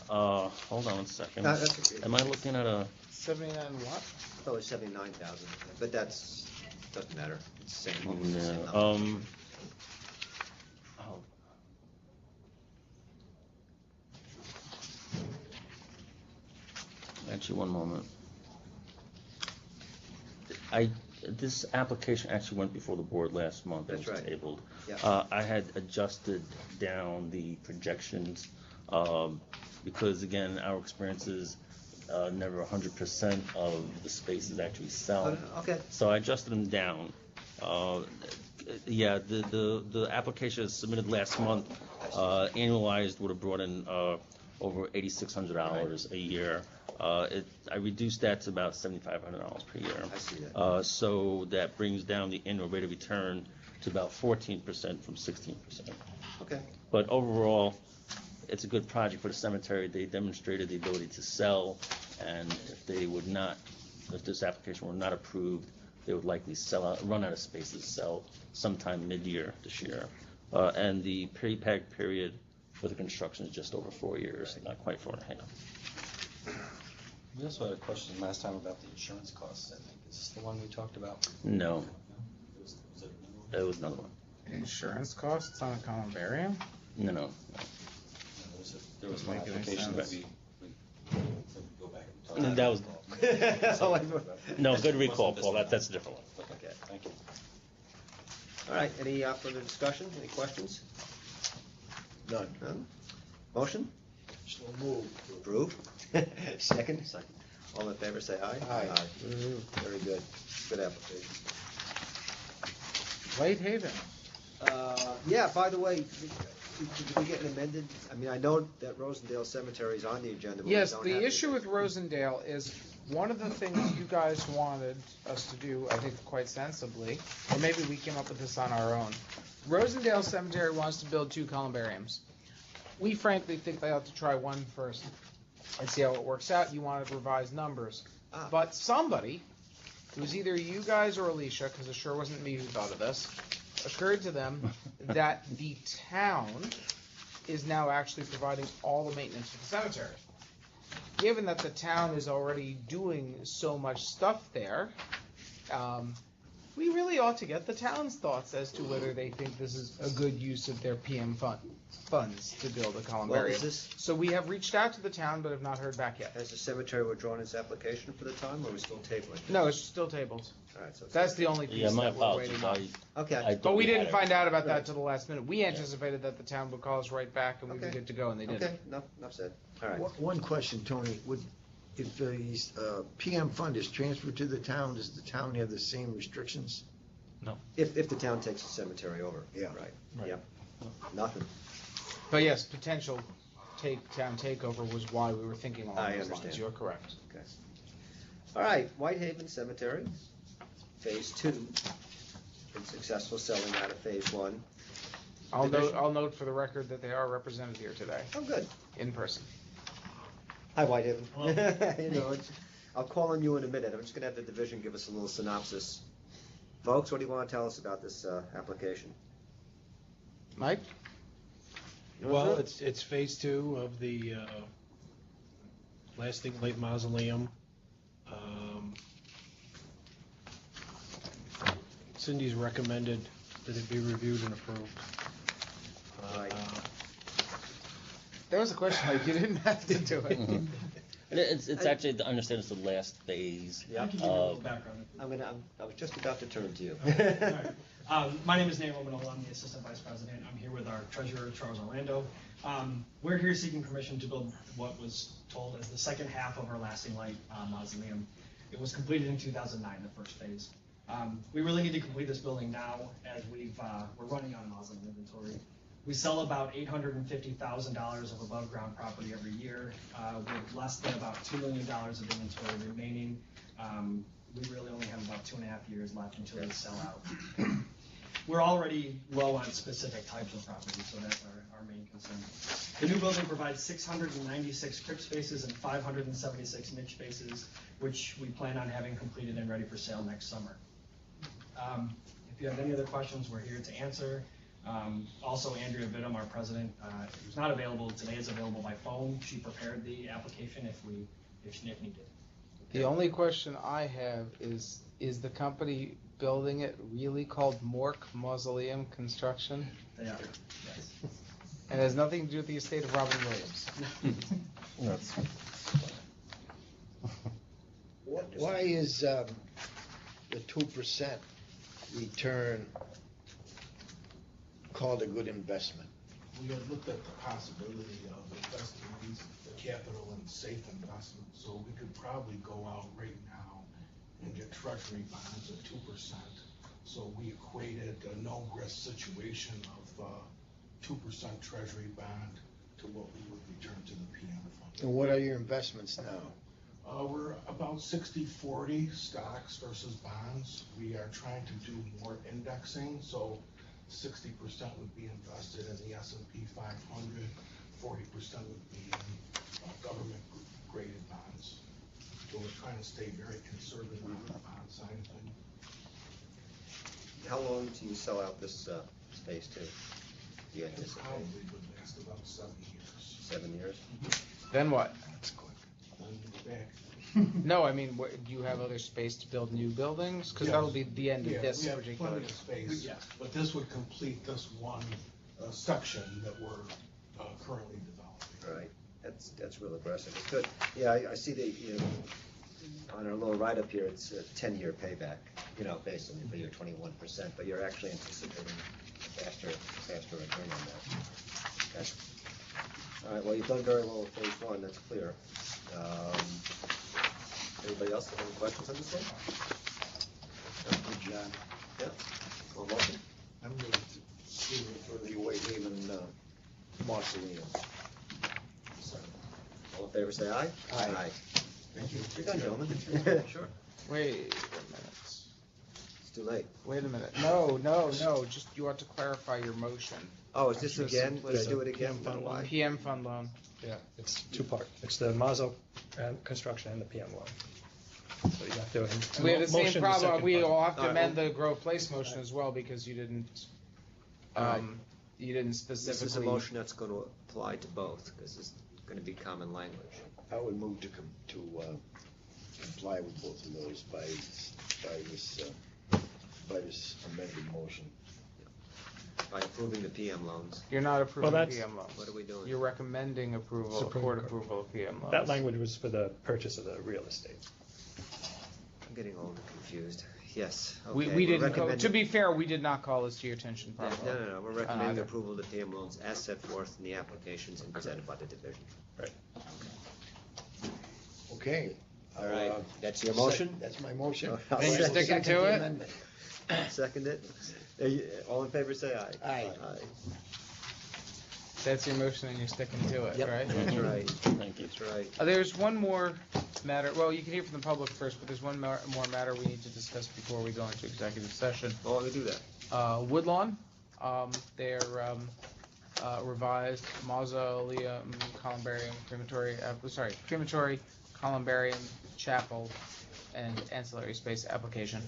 [SPEAKER 5] Hold on a second.
[SPEAKER 1] No, that's okay.
[SPEAKER 5] Am I looking at a?
[SPEAKER 4] 79 what?
[SPEAKER 1] I thought it was 79,000, but doesn't matter. It's the same.
[SPEAKER 5] Oh,
[SPEAKER 1] it's the same
[SPEAKER 5] no.
[SPEAKER 1] number.
[SPEAKER 5] Actually, one moment. This application actually went before the board last month.
[SPEAKER 1] That's
[SPEAKER 5] It was
[SPEAKER 1] right.
[SPEAKER 5] tabled.
[SPEAKER 1] Yeah.
[SPEAKER 5] I had adjusted down the projections because, again, our experience is never 100% of the spaces actually sell.
[SPEAKER 1] Okay.
[SPEAKER 5] So I adjusted them down. Yeah, the application is submitted last month, annualized would have brought in over $8,600 a year. I reduced that to about $7,500 per year.
[SPEAKER 1] I see that.
[SPEAKER 5] So that brings down the annual rate of return to about 14% from 16%.
[SPEAKER 1] Okay.
[SPEAKER 5] But overall, it's a good project for the cemetery. They demonstrated the ability to sell, and if this application were not approved, they would likely run out of space to sell sometime mid-year this year. And the pre-peg period for the construction is just over 4 years, not quite 4.5.
[SPEAKER 2] We also had a question last time about the insurance costs, I think. Is this the one we talked about?
[SPEAKER 5] No,
[SPEAKER 2] Was it another one?
[SPEAKER 5] that was another one.
[SPEAKER 4] Insurance costs on a columbarium?
[SPEAKER 5] No.
[SPEAKER 2] No, there was one
[SPEAKER 4] Make any
[SPEAKER 2] application that
[SPEAKER 4] sense.
[SPEAKER 2] we go back and talk
[SPEAKER 5] And
[SPEAKER 2] about.
[SPEAKER 5] that was, no, good recall,
[SPEAKER 2] Wasn't this
[SPEAKER 5] Paul,
[SPEAKER 2] one.
[SPEAKER 5] that's a different one.
[SPEAKER 2] Okay, thank you.
[SPEAKER 1] All right, any further discussion, any questions?
[SPEAKER 3] None.
[SPEAKER 1] None? Motion?
[SPEAKER 3] So move.
[SPEAKER 1] Approve. Second? Second. All in favor, say aye.
[SPEAKER 3] Aye.
[SPEAKER 1] Very good. Good application.
[SPEAKER 4] Whitehaven.
[SPEAKER 1] Yeah, by the way, did we get an amended? I mean, I know that Rosendale Cemetery is on the agenda, but we
[SPEAKER 4] Yes,
[SPEAKER 1] don't
[SPEAKER 4] the
[SPEAKER 1] have
[SPEAKER 4] issue with Rosendale is one of the things you guys wanted us to do, I think quite sensibly, or maybe we came up with this on our own. Rosendale Cemetery wants to build 2 columbariums. We frankly think they ought to try one first and see how it works out. You wanted revised numbers. But somebody, it was either you guys or Alicia, because it sure wasn't me who thought of this, occurred to them that the town is now actually providing all the maintenance for the cemetery. Given that the town is already doing so much stuff there, we really ought to get the town's thoughts as to whether they think this is a good use of their PM funds to build a columbarium.
[SPEAKER 1] Well, is this-
[SPEAKER 4] So we have reached out to the town, but have not heard back yet.
[SPEAKER 1] Has the cemetery withdrawn its application for the time, or are we still tabling?
[SPEAKER 4] No, it's still tabled.
[SPEAKER 1] All right, so it's-
[SPEAKER 4] That's the only
[SPEAKER 5] Yeah,
[SPEAKER 4] piece
[SPEAKER 5] my
[SPEAKER 4] that we're waiting
[SPEAKER 5] apologies.
[SPEAKER 4] on.
[SPEAKER 1] Okay.
[SPEAKER 5] I
[SPEAKER 4] But we
[SPEAKER 5] had
[SPEAKER 4] didn't
[SPEAKER 5] it.
[SPEAKER 4] find out about that till the last minute. We anticipated that the town would call us right back and we'd be
[SPEAKER 1] Okay.
[SPEAKER 4] good to go, and they didn't.
[SPEAKER 1] Okay, enough said. All right.
[SPEAKER 3] One question, Tony, if the PM fund is transferred to the town, does the town have the same restrictions?
[SPEAKER 1] If the town takes the cemetery over.
[SPEAKER 3] Yeah.
[SPEAKER 1] Right. Yep. Nothing.
[SPEAKER 4] But yes, potential town takeover was why we were thinking along
[SPEAKER 1] I
[SPEAKER 4] those
[SPEAKER 1] understand.
[SPEAKER 4] lines. You're correct.
[SPEAKER 1] Okay. All right, Whitehaven Cemetery, Phase 2. Been successful selling out of Phase 1.
[SPEAKER 4] I'll note for the record that they are represented here today,
[SPEAKER 1] Oh, good.
[SPEAKER 4] in person.
[SPEAKER 1] Hi, Whitehaven. You know, I'll call on you in a minute. I'm just going to have the division give us a little synopsis. Folks, what do you want to tell us about this application?
[SPEAKER 4] Mike?
[SPEAKER 8] Well, it's phase 2 of the lasting late mausoleum. Cindy's recommended that it be reviewed and approved.
[SPEAKER 1] Right.
[SPEAKER 4] There was a question, Mike. You didn't have to do it.
[SPEAKER 5] And it's actually, to understand, it's the last phase.
[SPEAKER 1] Yeah.
[SPEAKER 10] I can give you a little background.
[SPEAKER 1] I was just about to turn to you.
[SPEAKER 10] All right. My name is Nate Romanola. I'm the Assistant Vice President. I'm here with our Treasurer, Charles Orlando. We're here seeking permission to build what was told as the second half of our lasting light mausoleum. It was completed in 2009, the first phase. We really need to complete this building now, as we're running out of mausoleum inventory. We sell about $850,000 of above ground property every year, with less than about $2 million of inventory remaining. We really only have about 2.5 years left until we sell out. We're already low on specific types of property, so that's our main concern. The new building provides 696 crypt spaces and 576 niche spaces, which we plan on having completed and ready for sale next summer. If you have any other questions, we're here to answer. Also, Andrea Vittum, our president, who's not available today, is available by phone. She prepared the application if needed.
[SPEAKER 4] The only question I have is the company building it really called Mork Mausoleum Construction?
[SPEAKER 10] They are, yes.
[SPEAKER 4] And it has nothing to do with the estate of Robin Williams.
[SPEAKER 3] Why is the 2% return called a good investment?
[SPEAKER 11] We had looked at the possibility of investing the capital in safe investment, so we could probably go out right now and get treasury bonds at 2%. So we equated a no-risk situation of 2% treasury bond to what we would return to the PM fund.
[SPEAKER 3] And what are your investments now?
[SPEAKER 11] We're about 60-40 stocks versus bonds. We are trying to do more indexing, so 60% would be invested in the S&P 500, 40% would be in government graded bonds. So we're trying to stay very conservative on the bond side of things.
[SPEAKER 1] How long do you sell out this space to? Do you
[SPEAKER 11] It
[SPEAKER 1] anticipate?
[SPEAKER 11] probably would last about 7 years.
[SPEAKER 1] 7 years?
[SPEAKER 4] Then what?
[SPEAKER 11] Then we're back.
[SPEAKER 4] No, I mean, do you have other space to build new buildings? Because
[SPEAKER 11] Yes.
[SPEAKER 4] that'll be the end of
[SPEAKER 11] Yeah,
[SPEAKER 4] this
[SPEAKER 11] we have
[SPEAKER 4] particular.
[SPEAKER 11] plenty of space,
[SPEAKER 10] Yes.
[SPEAKER 11] but this would complete this one section that we're currently developing.
[SPEAKER 1] Right, that's real aggressive, it's good. Yeah, I see the, on our little write-up here, it's a 10-year payback, based on your 21%, but you're actually anticipating faster return on that. Okay. All right, well, you've done very well with phase one, that's clear. Anybody else have any questions on this one?
[SPEAKER 3] Good job.
[SPEAKER 1] Yeah, well, motion?
[SPEAKER 3] I'm going to see for the Whitehaven mausoleum.
[SPEAKER 1] All in favor, say aye.
[SPEAKER 3] Aye.
[SPEAKER 1] Thank you. You're done, gentlemen. Sure.
[SPEAKER 4] Wait a minute.
[SPEAKER 1] It's too late.
[SPEAKER 4] Wait a minute. No. Just you ought to clarify your motion.
[SPEAKER 1] Oh, is this again? Would I do it again?
[SPEAKER 6] PM fund loan.
[SPEAKER 4] PM fund loan.
[SPEAKER 6] Yeah, it's two-part. It's the Mazo and construction and the PM loan. So you have to.
[SPEAKER 4] We have the
[SPEAKER 6] motion
[SPEAKER 4] same
[SPEAKER 6] the
[SPEAKER 4] problem.
[SPEAKER 6] second
[SPEAKER 4] We
[SPEAKER 6] part.
[SPEAKER 4] will have to
[SPEAKER 1] All right,
[SPEAKER 4] amend the Grove Place motion as well because you didn't.
[SPEAKER 1] All right.
[SPEAKER 4] You didn't
[SPEAKER 1] This
[SPEAKER 4] specifically.
[SPEAKER 1] is a motion that's going to apply to both, because it's going to be common language.
[SPEAKER 3] I would move to comply with both of those by this amended motion.
[SPEAKER 1] By approving the PM loans,
[SPEAKER 4] You're not approving
[SPEAKER 6] Well, that's-
[SPEAKER 4] PM loans.
[SPEAKER 1] what are we doing?
[SPEAKER 4] You're recommending approval,
[SPEAKER 6] Supreme
[SPEAKER 4] court
[SPEAKER 6] Court.
[SPEAKER 4] approval of PM loans.
[SPEAKER 6] That language was for the purchase of the real estate.
[SPEAKER 1] I'm getting old and confused. Yes, okay.
[SPEAKER 4] We
[SPEAKER 1] we're
[SPEAKER 4] didn't.
[SPEAKER 1] recommending-
[SPEAKER 4] To be fair, we did not call this to your attention
[SPEAKER 1] No,
[SPEAKER 4] properly.
[SPEAKER 1] no, we're recommending
[SPEAKER 4] either.
[SPEAKER 1] approval of the PM loans as set forth in the applications and presented by the division.
[SPEAKER 6] Right.
[SPEAKER 3] Okay.
[SPEAKER 1] All right, that's your motion?
[SPEAKER 3] That's my motion.
[SPEAKER 1] I'll
[SPEAKER 4] And you're sticking
[SPEAKER 3] Second
[SPEAKER 4] to
[SPEAKER 3] the
[SPEAKER 4] it?
[SPEAKER 3] amendment.
[SPEAKER 1] Second it? All in favor, say aye.
[SPEAKER 3] Aye.
[SPEAKER 4] That's your motion, and you're sticking to it,
[SPEAKER 1] Yep,
[SPEAKER 4] right?
[SPEAKER 1] that's right.
[SPEAKER 5] Thank you.
[SPEAKER 1] That's right.
[SPEAKER 4] There's one more matter. Well, you can hear from the public first, but there's one more matter we need to discuss before we go into executive session.
[SPEAKER 1] Well, let me do that.
[SPEAKER 4] Woodlawn, their revised mausoleum, columbarium, crematory, columbarium, chapel, and ancillary space application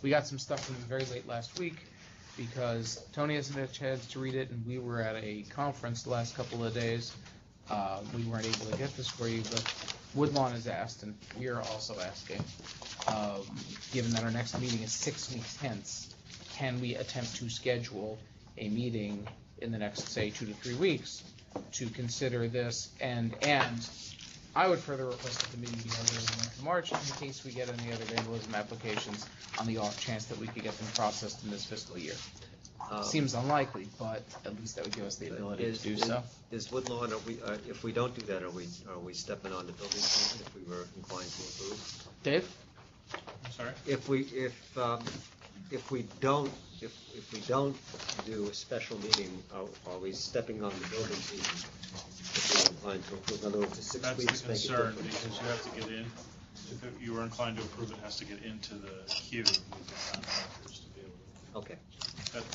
[SPEAKER 4] we got some stuff from them very late last week because Tony hasn't had a chance to read it, and we were at a conference the last couple of days. We weren't able to get this for you, but Woodlawn has asked, and we are also asking, given that our next meeting is 6 weeks hence, can we attempt to schedule a meeting in the next, say, 2 to 3 weeks to consider this? And I would further request that the meeting be held in the month of March in case we get any other vandalism applications on the off chance that we could get them processed in this fiscal year. Seems unlikely, but at least that would give us the ability to do so.
[SPEAKER 1] Is Woodlawn, if we don't do that, are we stepping on the building permit if we were inclined to approve?
[SPEAKER 4] Dave?
[SPEAKER 10] I'm sorry?
[SPEAKER 1] If we don't do a special meeting, are we stepping on the building season? If we're inclined to approve, in other words, the 6
[SPEAKER 12] That's
[SPEAKER 1] weeks
[SPEAKER 12] the
[SPEAKER 1] make a
[SPEAKER 12] concern,
[SPEAKER 1] difference.
[SPEAKER 12] because you have to get in, if you were inclined to approve, it has to get into the queue with the contractors to be able to.
[SPEAKER 1] Okay.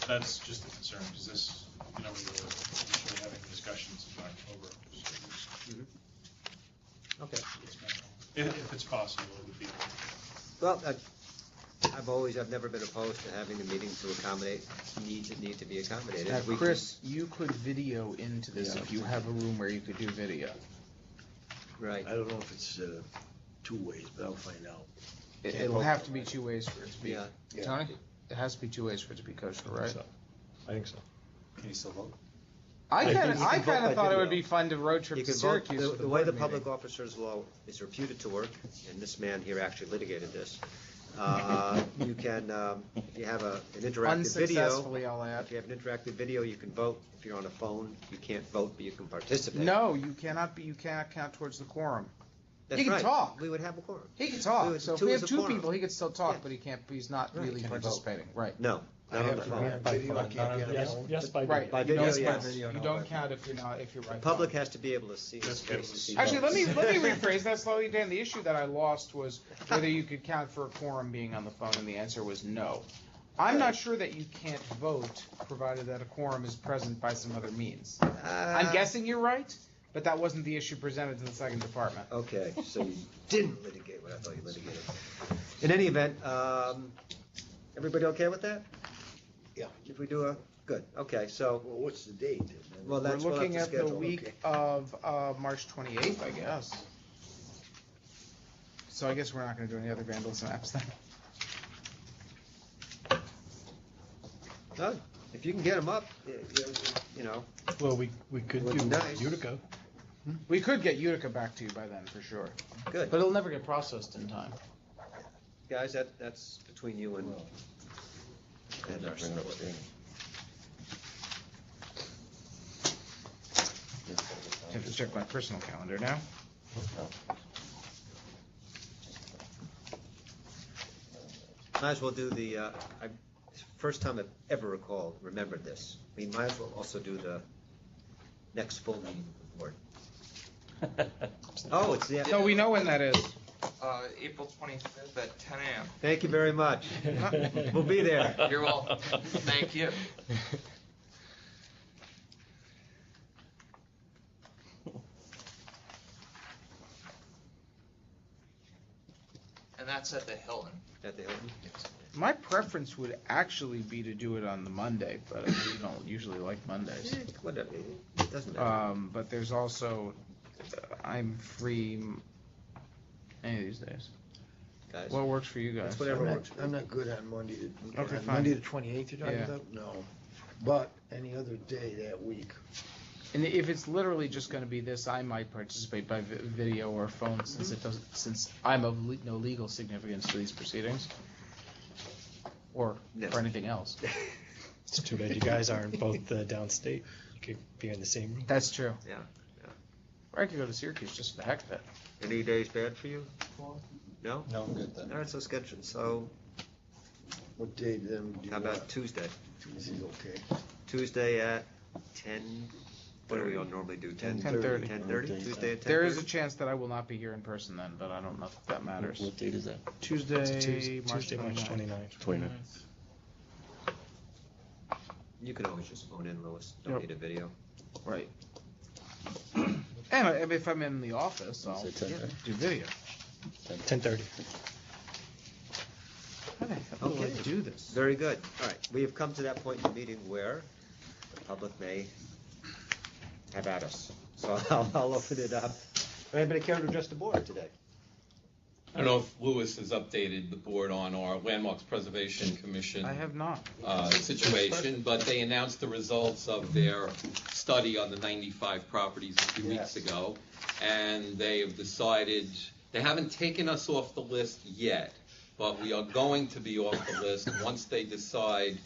[SPEAKER 12] That's just the concern, because this, we were initially having discussions in October. So
[SPEAKER 1] Okay.
[SPEAKER 12] if it's possible, it would be.
[SPEAKER 1] Well, I've never been opposed to having the meeting to accommodate needs that need to be accommodated.
[SPEAKER 4] Now,
[SPEAKER 1] We can-
[SPEAKER 4] Chris, you could video into this if you have a room where you could do video.
[SPEAKER 1] Right.
[SPEAKER 3] I don't know if it's 2 ways, but I'll find out.
[SPEAKER 4] It'll have to be 2 ways for it to be.
[SPEAKER 1] Yeah.
[SPEAKER 4] Tony? It has to be 2 ways for it to be kosher, right?
[SPEAKER 6] So, I think so.
[SPEAKER 2] Can you still vote?
[SPEAKER 4] I
[SPEAKER 1] think
[SPEAKER 4] kind
[SPEAKER 1] you
[SPEAKER 4] of
[SPEAKER 1] can vote by
[SPEAKER 4] thought it would
[SPEAKER 1] video.
[SPEAKER 4] be fun to road trip
[SPEAKER 1] You
[SPEAKER 4] to
[SPEAKER 1] can vote,
[SPEAKER 4] Syracuse. for
[SPEAKER 1] the way the
[SPEAKER 4] board
[SPEAKER 1] public
[SPEAKER 4] meeting.
[SPEAKER 1] officers law is reputed to work, and this man here actually litigated this, you can, if you have an interactive video,
[SPEAKER 4] Unsuccessfully, I'll add.
[SPEAKER 1] if you have an interactive video, you can vote. If you're on a phone, you can't vote, but you can participate.
[SPEAKER 4] No, you cannot count towards the quorum.
[SPEAKER 1] That's
[SPEAKER 4] He can
[SPEAKER 1] right.
[SPEAKER 4] talk.
[SPEAKER 1] We would have a quorum.
[SPEAKER 4] He can
[SPEAKER 1] We
[SPEAKER 4] talk.
[SPEAKER 1] would-
[SPEAKER 4] So if
[SPEAKER 1] two
[SPEAKER 4] we
[SPEAKER 1] is
[SPEAKER 4] have
[SPEAKER 1] a
[SPEAKER 4] 2
[SPEAKER 1] quorum.
[SPEAKER 4] people, he can still talk,
[SPEAKER 1] Yeah.
[SPEAKER 4] but he can't. He's not
[SPEAKER 1] Right.
[SPEAKER 4] really
[SPEAKER 3] Can he vote?
[SPEAKER 4] participating. Right.
[SPEAKER 1] No, not on the phone.
[SPEAKER 3] Video, can't be on
[SPEAKER 6] Yes,
[SPEAKER 3] the
[SPEAKER 6] by
[SPEAKER 4] Right.
[SPEAKER 6] video.
[SPEAKER 1] By
[SPEAKER 4] You
[SPEAKER 1] video,
[SPEAKER 4] don't
[SPEAKER 1] yes.
[SPEAKER 4] count. You don't count if you're not. If you're
[SPEAKER 1] The
[SPEAKER 4] right.
[SPEAKER 1] public has to be able to see his face. to see
[SPEAKER 4] Actually,
[SPEAKER 1] votes.
[SPEAKER 4] let me rephrase that slowly, Dan. The issue that I lost was whether you could count for a quorum being on the phone, and the answer was no. I'm not sure that you can't vote, provided that a quorum is present by some other means. I'm guessing you're right, but that wasn't the issue presented to the second department.
[SPEAKER 1] Okay, so you didn't litigate what I thought you litigated. In any event, everybody okay with that?
[SPEAKER 3] Yeah.
[SPEAKER 1] If we do good, okay, so,
[SPEAKER 3] Well, what's the date?
[SPEAKER 1] well,
[SPEAKER 4] We're
[SPEAKER 1] that's, we'll have
[SPEAKER 4] looking
[SPEAKER 1] to
[SPEAKER 4] at the
[SPEAKER 1] schedule.
[SPEAKER 4] week of March 28th, I guess. So I guess we're not going to do any other vandalism apps then.
[SPEAKER 1] No, if you can get them up, you know,
[SPEAKER 8] Well, we could
[SPEAKER 1] Would
[SPEAKER 8] do
[SPEAKER 1] be nice.
[SPEAKER 8] Utica.
[SPEAKER 4] We could get Utica back to you by then, for sure.
[SPEAKER 1] good.
[SPEAKER 4] But it'll never get processed in time.
[SPEAKER 1] Guys, that's between you and our support.
[SPEAKER 4] I have to check my personal calendar now.
[SPEAKER 1] Might as well do the, first time I've ever remembered this. We might as well also do the next full meeting report. Oh, it's the.
[SPEAKER 4] So we know when that is.
[SPEAKER 13] April 25th at 10 a.m.
[SPEAKER 1] Thank you very much. We'll be there.
[SPEAKER 13] You're welcome. Thank you. And that's at the Hilton.
[SPEAKER 1] At the Hilton.
[SPEAKER 4] My preference would actually be to do it on the Monday, but we don't usually like Mondays.
[SPEAKER 1] Whatever, it doesn't matter.
[SPEAKER 4] But there's also, I'm free any of these days.
[SPEAKER 1] Guys,
[SPEAKER 4] What works for you guys?
[SPEAKER 1] it's whatever works.
[SPEAKER 3] I'm not good on Monday,
[SPEAKER 4] Okay,
[SPEAKER 3] on
[SPEAKER 4] fine.
[SPEAKER 3] Monday the 28th you're talking
[SPEAKER 4] Yeah.
[SPEAKER 3] about? No. But any other day that week.
[SPEAKER 4] And if it's literally just going to be this, I might participate by video or phone, since it doesn't, since I'm of no legal significance to these proceedings, or
[SPEAKER 1] No.
[SPEAKER 4] for anything else.
[SPEAKER 6] It's too bad you guys aren't both downstate. You could be in the same room.
[SPEAKER 4] That's true.
[SPEAKER 1] Yeah.
[SPEAKER 4] Or I could go to Syracuse just for the heck of it.
[SPEAKER 1] Any days bad for you? No?
[SPEAKER 7] No, I'm good then.
[SPEAKER 1] All right, so schedule, so
[SPEAKER 3] What day then? do you
[SPEAKER 1] how about
[SPEAKER 3] want?
[SPEAKER 1] Tuesday?
[SPEAKER 3] Tuesday's okay.
[SPEAKER 1] Tuesday at 10, what do we all normally do,
[SPEAKER 4] 10:30.
[SPEAKER 1] 10:30, Tuesday at 10:30?
[SPEAKER 4] There is a chance that I will not be here in person then, but I don't know if that matters.
[SPEAKER 5] What date is that?
[SPEAKER 4] Tuesday, March
[SPEAKER 6] Tuesday, March
[SPEAKER 4] 29th.
[SPEAKER 6] 29th.
[SPEAKER 1] You can always just phone in, Louis, don't
[SPEAKER 4] Yep.
[SPEAKER 1] need a video.
[SPEAKER 4] Right. And if I'm in the office, I'll
[SPEAKER 5] Say 10:30.
[SPEAKER 4] do video.
[SPEAKER 6] 10:30.
[SPEAKER 4] How the hell do I
[SPEAKER 1] Okay.
[SPEAKER 4] do this?
[SPEAKER 1] Very good. All right, we have come to that point in the meeting where the public may have at us. So I'll open it up. Anybody care to address the board today?
[SPEAKER 9] I don't know if Lewis has updated the board on our Landmarks Preservation Commission
[SPEAKER 4] I have not.
[SPEAKER 9] situation, but they announced the results of their study on the 95 properties a few weeks ago, and they have decided, they haven't taken us off the list yet, but we are going to be off the list once they decide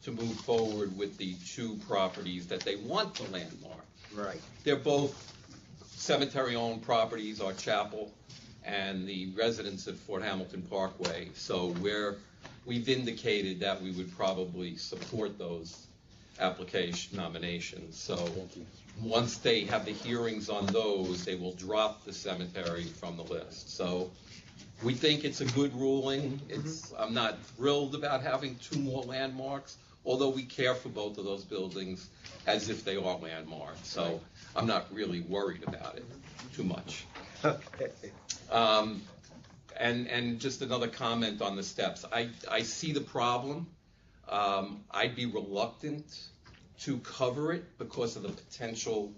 [SPEAKER 9] to move forward with the 2 properties that they want to landmark.
[SPEAKER 1] Right.
[SPEAKER 9] They're both cemetery-owned properties, our chapel and the residents at Fort Hamilton Parkway. So we've indicated that we would probably support those application nominations. So once they have the hearings on those, they will drop the cemetery from the list. So we think it's a good ruling. I'm not thrilled about having 2 more landmarks, although we care for both of those buildings as if they are landmarks. So I'm not really worried about it too much.
[SPEAKER 1] Okay.
[SPEAKER 9] And just another comment on the steps. I see the problem. I'd be reluctant to cover it because of the potential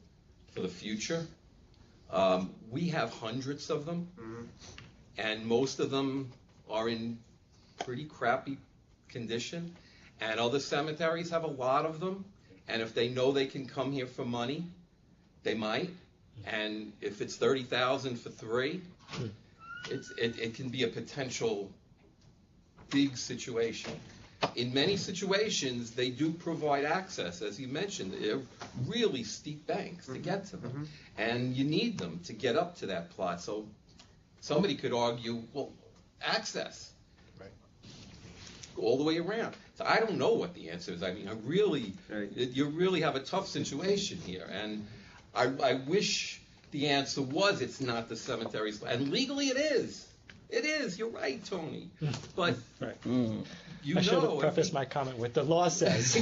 [SPEAKER 9] for the future. We have hundreds of them, and most of them are in pretty crappy condition. And other cemeteries have a lot of them, and if they know they can come here for money, they might. And if it's $30,000 for 3, it can be a potential big situation. In many situations, they do provide access, as you mentioned. They're really steep banks to get to them, and you need them to get up to that plot. So Somebody could argue, well, access.
[SPEAKER 3] Right.
[SPEAKER 9] All the way around. So I don't know what the answer is. I mean, you really have a tough situation here, and I wish the answer was it's not the cemeteries, and legally it is. It is. You're right, Tony. But
[SPEAKER 6] Right.
[SPEAKER 9] you
[SPEAKER 6] I should have
[SPEAKER 9] know,
[SPEAKER 6] prefaced my comment with the law says.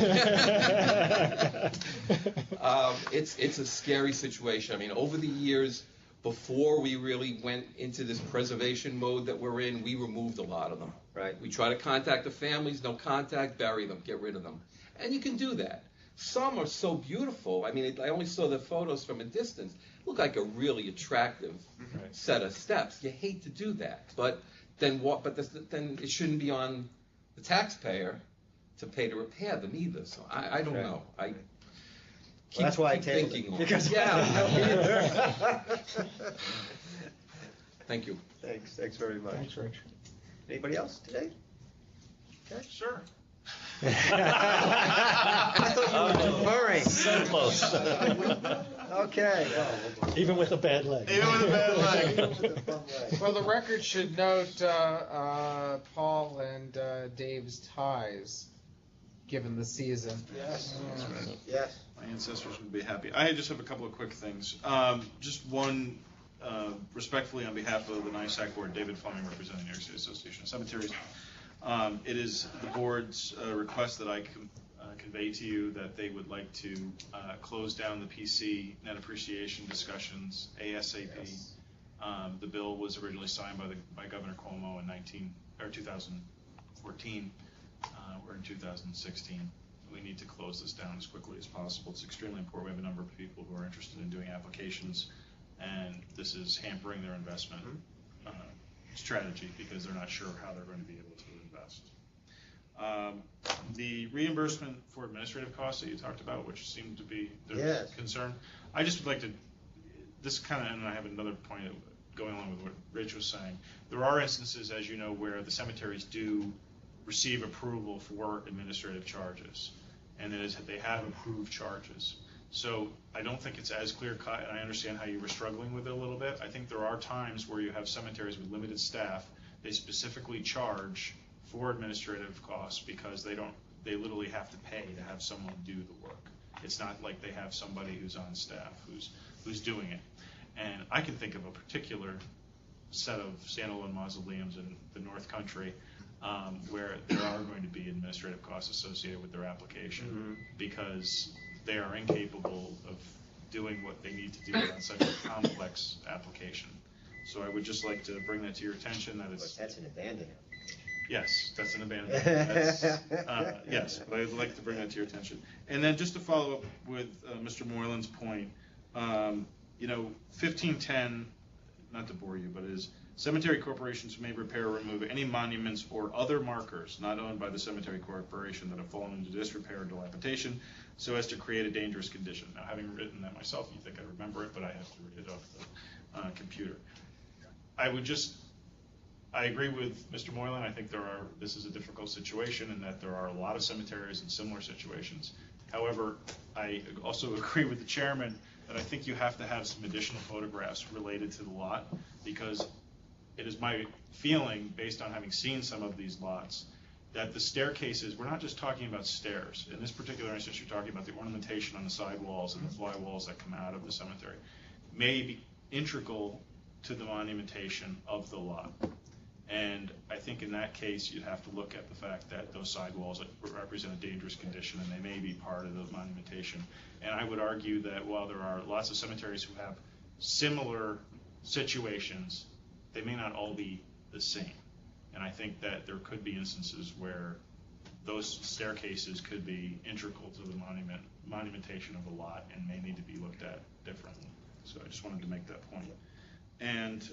[SPEAKER 9] it's a scary situation. I mean, over the years, before we really went into this preservation mode that we're in, we removed a lot of them.
[SPEAKER 1] Right.
[SPEAKER 9] We try to contact the families, no contact, bury them, get rid of them. And you can do that. Some are so beautiful. I mean, I only saw the photos from a distance. Look like a really attractive set of steps. You hate to do that. But then what? But then it shouldn't be on the taxpayer to pay to repair them either. So I don't know.
[SPEAKER 1] That's why I
[SPEAKER 9] keep
[SPEAKER 1] tabled
[SPEAKER 9] thinking
[SPEAKER 1] it.
[SPEAKER 9] on
[SPEAKER 1] Because
[SPEAKER 9] it. Yeah.
[SPEAKER 1] Yeah.
[SPEAKER 9] Thank you.
[SPEAKER 1] Thanks very much.
[SPEAKER 6] Thanks, Rich.
[SPEAKER 1] Anybody else today? Okay.
[SPEAKER 12] Sure.
[SPEAKER 1] I thought you were deferring.
[SPEAKER 5] So close.
[SPEAKER 1] Okay.
[SPEAKER 6] Even with a bad leg.
[SPEAKER 4] Well, the record should note Paul and Dave's ties, given the season.
[SPEAKER 1] Yes. Yes.
[SPEAKER 12] My ancestors would be happy. I just have a couple of quick things. Just one, respectfully on behalf of the NISAC board, David Fleming, representing New York State Association of Cemeteries. It is the board's request that I convey to you that they would like to close down the PC net appreciation discussions ASAP. Yes. The bill was originally signed by Governor Cuomo in 2014. We're in 2016. We need to close this down as quickly as possible. It's extremely important. We have a number of people who are interested in doing applications, and this is hampering their investment strategy because they're not sure how they're going to be able to invest. The reimbursement for administrative costs that you talked about, which seemed to be their concern, I just would like to, and I have another point going along with what Rich was saying. There are instances, as you know, where the cemeteries do receive approval for administrative charges, and they have approved charges. So I don't think it's as clear cut, and I understand how you were struggling with it a little bit. I think there are times where you have cemeteries with limited staff. They specifically charge for administrative costs because they literally have to pay to have someone do the work. It's not like they have somebody who's on staff who's doing it. And I can think of a particular set of standalone mausoleums in the North Country where there are going to be administrative costs associated with their application because they are incapable of doing what they need to do on such a complex application. So I would just like to bring that to your attention.
[SPEAKER 1] That's an abandonment.
[SPEAKER 12] Yes, that's an abandonment. Yes, but I'd like to bring that to your attention. And then just to follow up with Mr. Moylan's point, 1510, not to bore you, but it is cemetery corporations may repair or remove any monuments or other markers not owned by the cemetery corporation that have fallen into disrepair or dilapidation so as to create a dangerous condition. Now, having written that myself, you think I remember it, but I have to read it off the computer. I agree with Mr. Moylan. I think this is a difficult situation and that there are a lot of cemeteries in similar situations. However, I also agree with the chairman that I think you have to have some additional photographs related to the lot because it is my feeling, based on having seen some of these lots, that the staircases, we're not just talking about stairs. In this particular instance, you're talking about the ornamentation on the side walls and the fly walls that come out of the cemetery may be integral to the monumentation of the lot. And I think in that case, you'd have to look at the fact that those side walls represent a dangerous condition and they may be part of the monumentation. And I would argue that while there are lots of cemeteries who have similar situations, they may not all be the same. And I think that there could be instances where those staircases could be integral to the monumentation of a lot and may need to be looked at differently. So I just wanted to make that point. And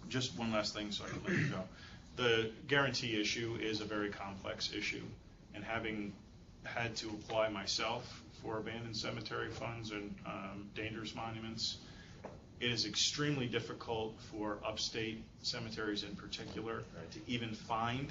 [SPEAKER 12] just one last thing so I can let you go. The guarantee issue is a very complex issue, and having had to apply myself for abandoned cemetery funds and dangerous monuments, it is extremely difficult for upstate cemeteries in particular to even find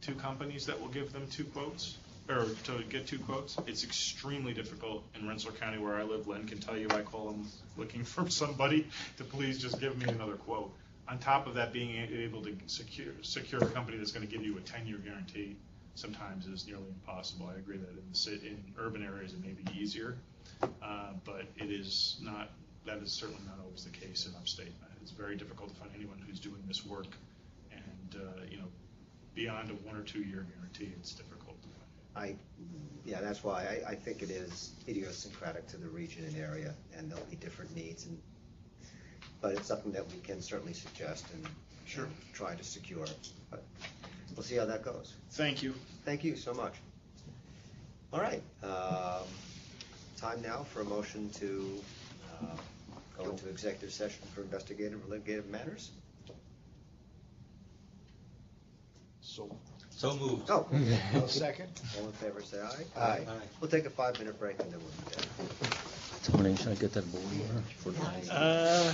[SPEAKER 12] two companies that will give them two quotes, or to get two quotes. It's extremely difficult in Rensselaer County where I live. Len can tell you I call them looking for somebody to please just give me another quote. On top of that, being able to secure a company that's going to give you a 10-year guarantee sometimes is nearly impossible. I agree that in urban areas it may be easier, but it is not. That is certainly not always the case in upstate. It's very difficult to find anyone who's doing this work, and beyond a 1 or 2 year guarantee, it's difficult to find.
[SPEAKER 1] Yeah, that's why I think it is idiosyncratic to the region and area, and there'll be different needs, but it's something that we can certainly suggest and try to secure. But we'll see how that goes.
[SPEAKER 12] Thank you.
[SPEAKER 1] Thank you so much. All right. Time now for a motion to go into executive session for investigative or litigative matters.
[SPEAKER 3] So
[SPEAKER 9] moved.
[SPEAKER 1] Oh.
[SPEAKER 3] No second?
[SPEAKER 1] All in favor, say aye.
[SPEAKER 3] Aye.
[SPEAKER 1] We'll take a 5-minute break and then we'll be back.
[SPEAKER 5] Tony, should I get that board for the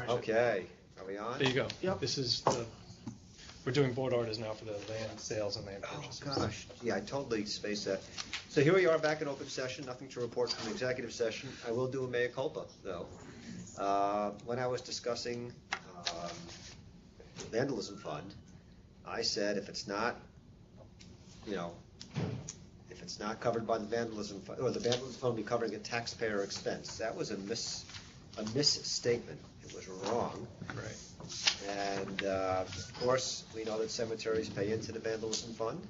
[SPEAKER 1] Okay, are we on?
[SPEAKER 6] There you go. This is we're doing board orders now for the land sales and land purchases.
[SPEAKER 1] Oh, gosh, yeah, I totally spaced that. So here we are back in open session, nothing to report from the executive session. I will do a mea culpa, though. When I was discussing the vandalism fund, I said if it's not, if it's not covered by the vandalism fund, or the vandalism fund will be covering a taxpayer expense. That was a misstatement. It was wrong.
[SPEAKER 6] Right.
[SPEAKER 1] And, of course, we know that cemeteries pay into the vandalism fund,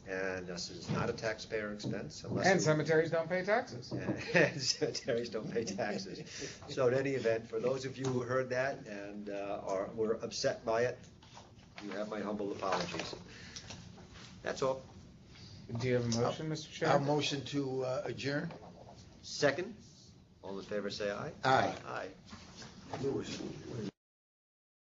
[SPEAKER 1] and this is not a taxpayer expense unless.
[SPEAKER 4] And cemeteries don't pay taxes.
[SPEAKER 1] And cemeteries don't pay taxes. So in any event, for those of you who heard that and were upset by it, you have my humble apologies. That's all.
[SPEAKER 4] Do you have a motion, Mr.
[SPEAKER 3] Our
[SPEAKER 4] Chairman?
[SPEAKER 3] motion to adjourn?
[SPEAKER 1] Second, all in favor say aye.
[SPEAKER 3] Aye.
[SPEAKER 1] Aye.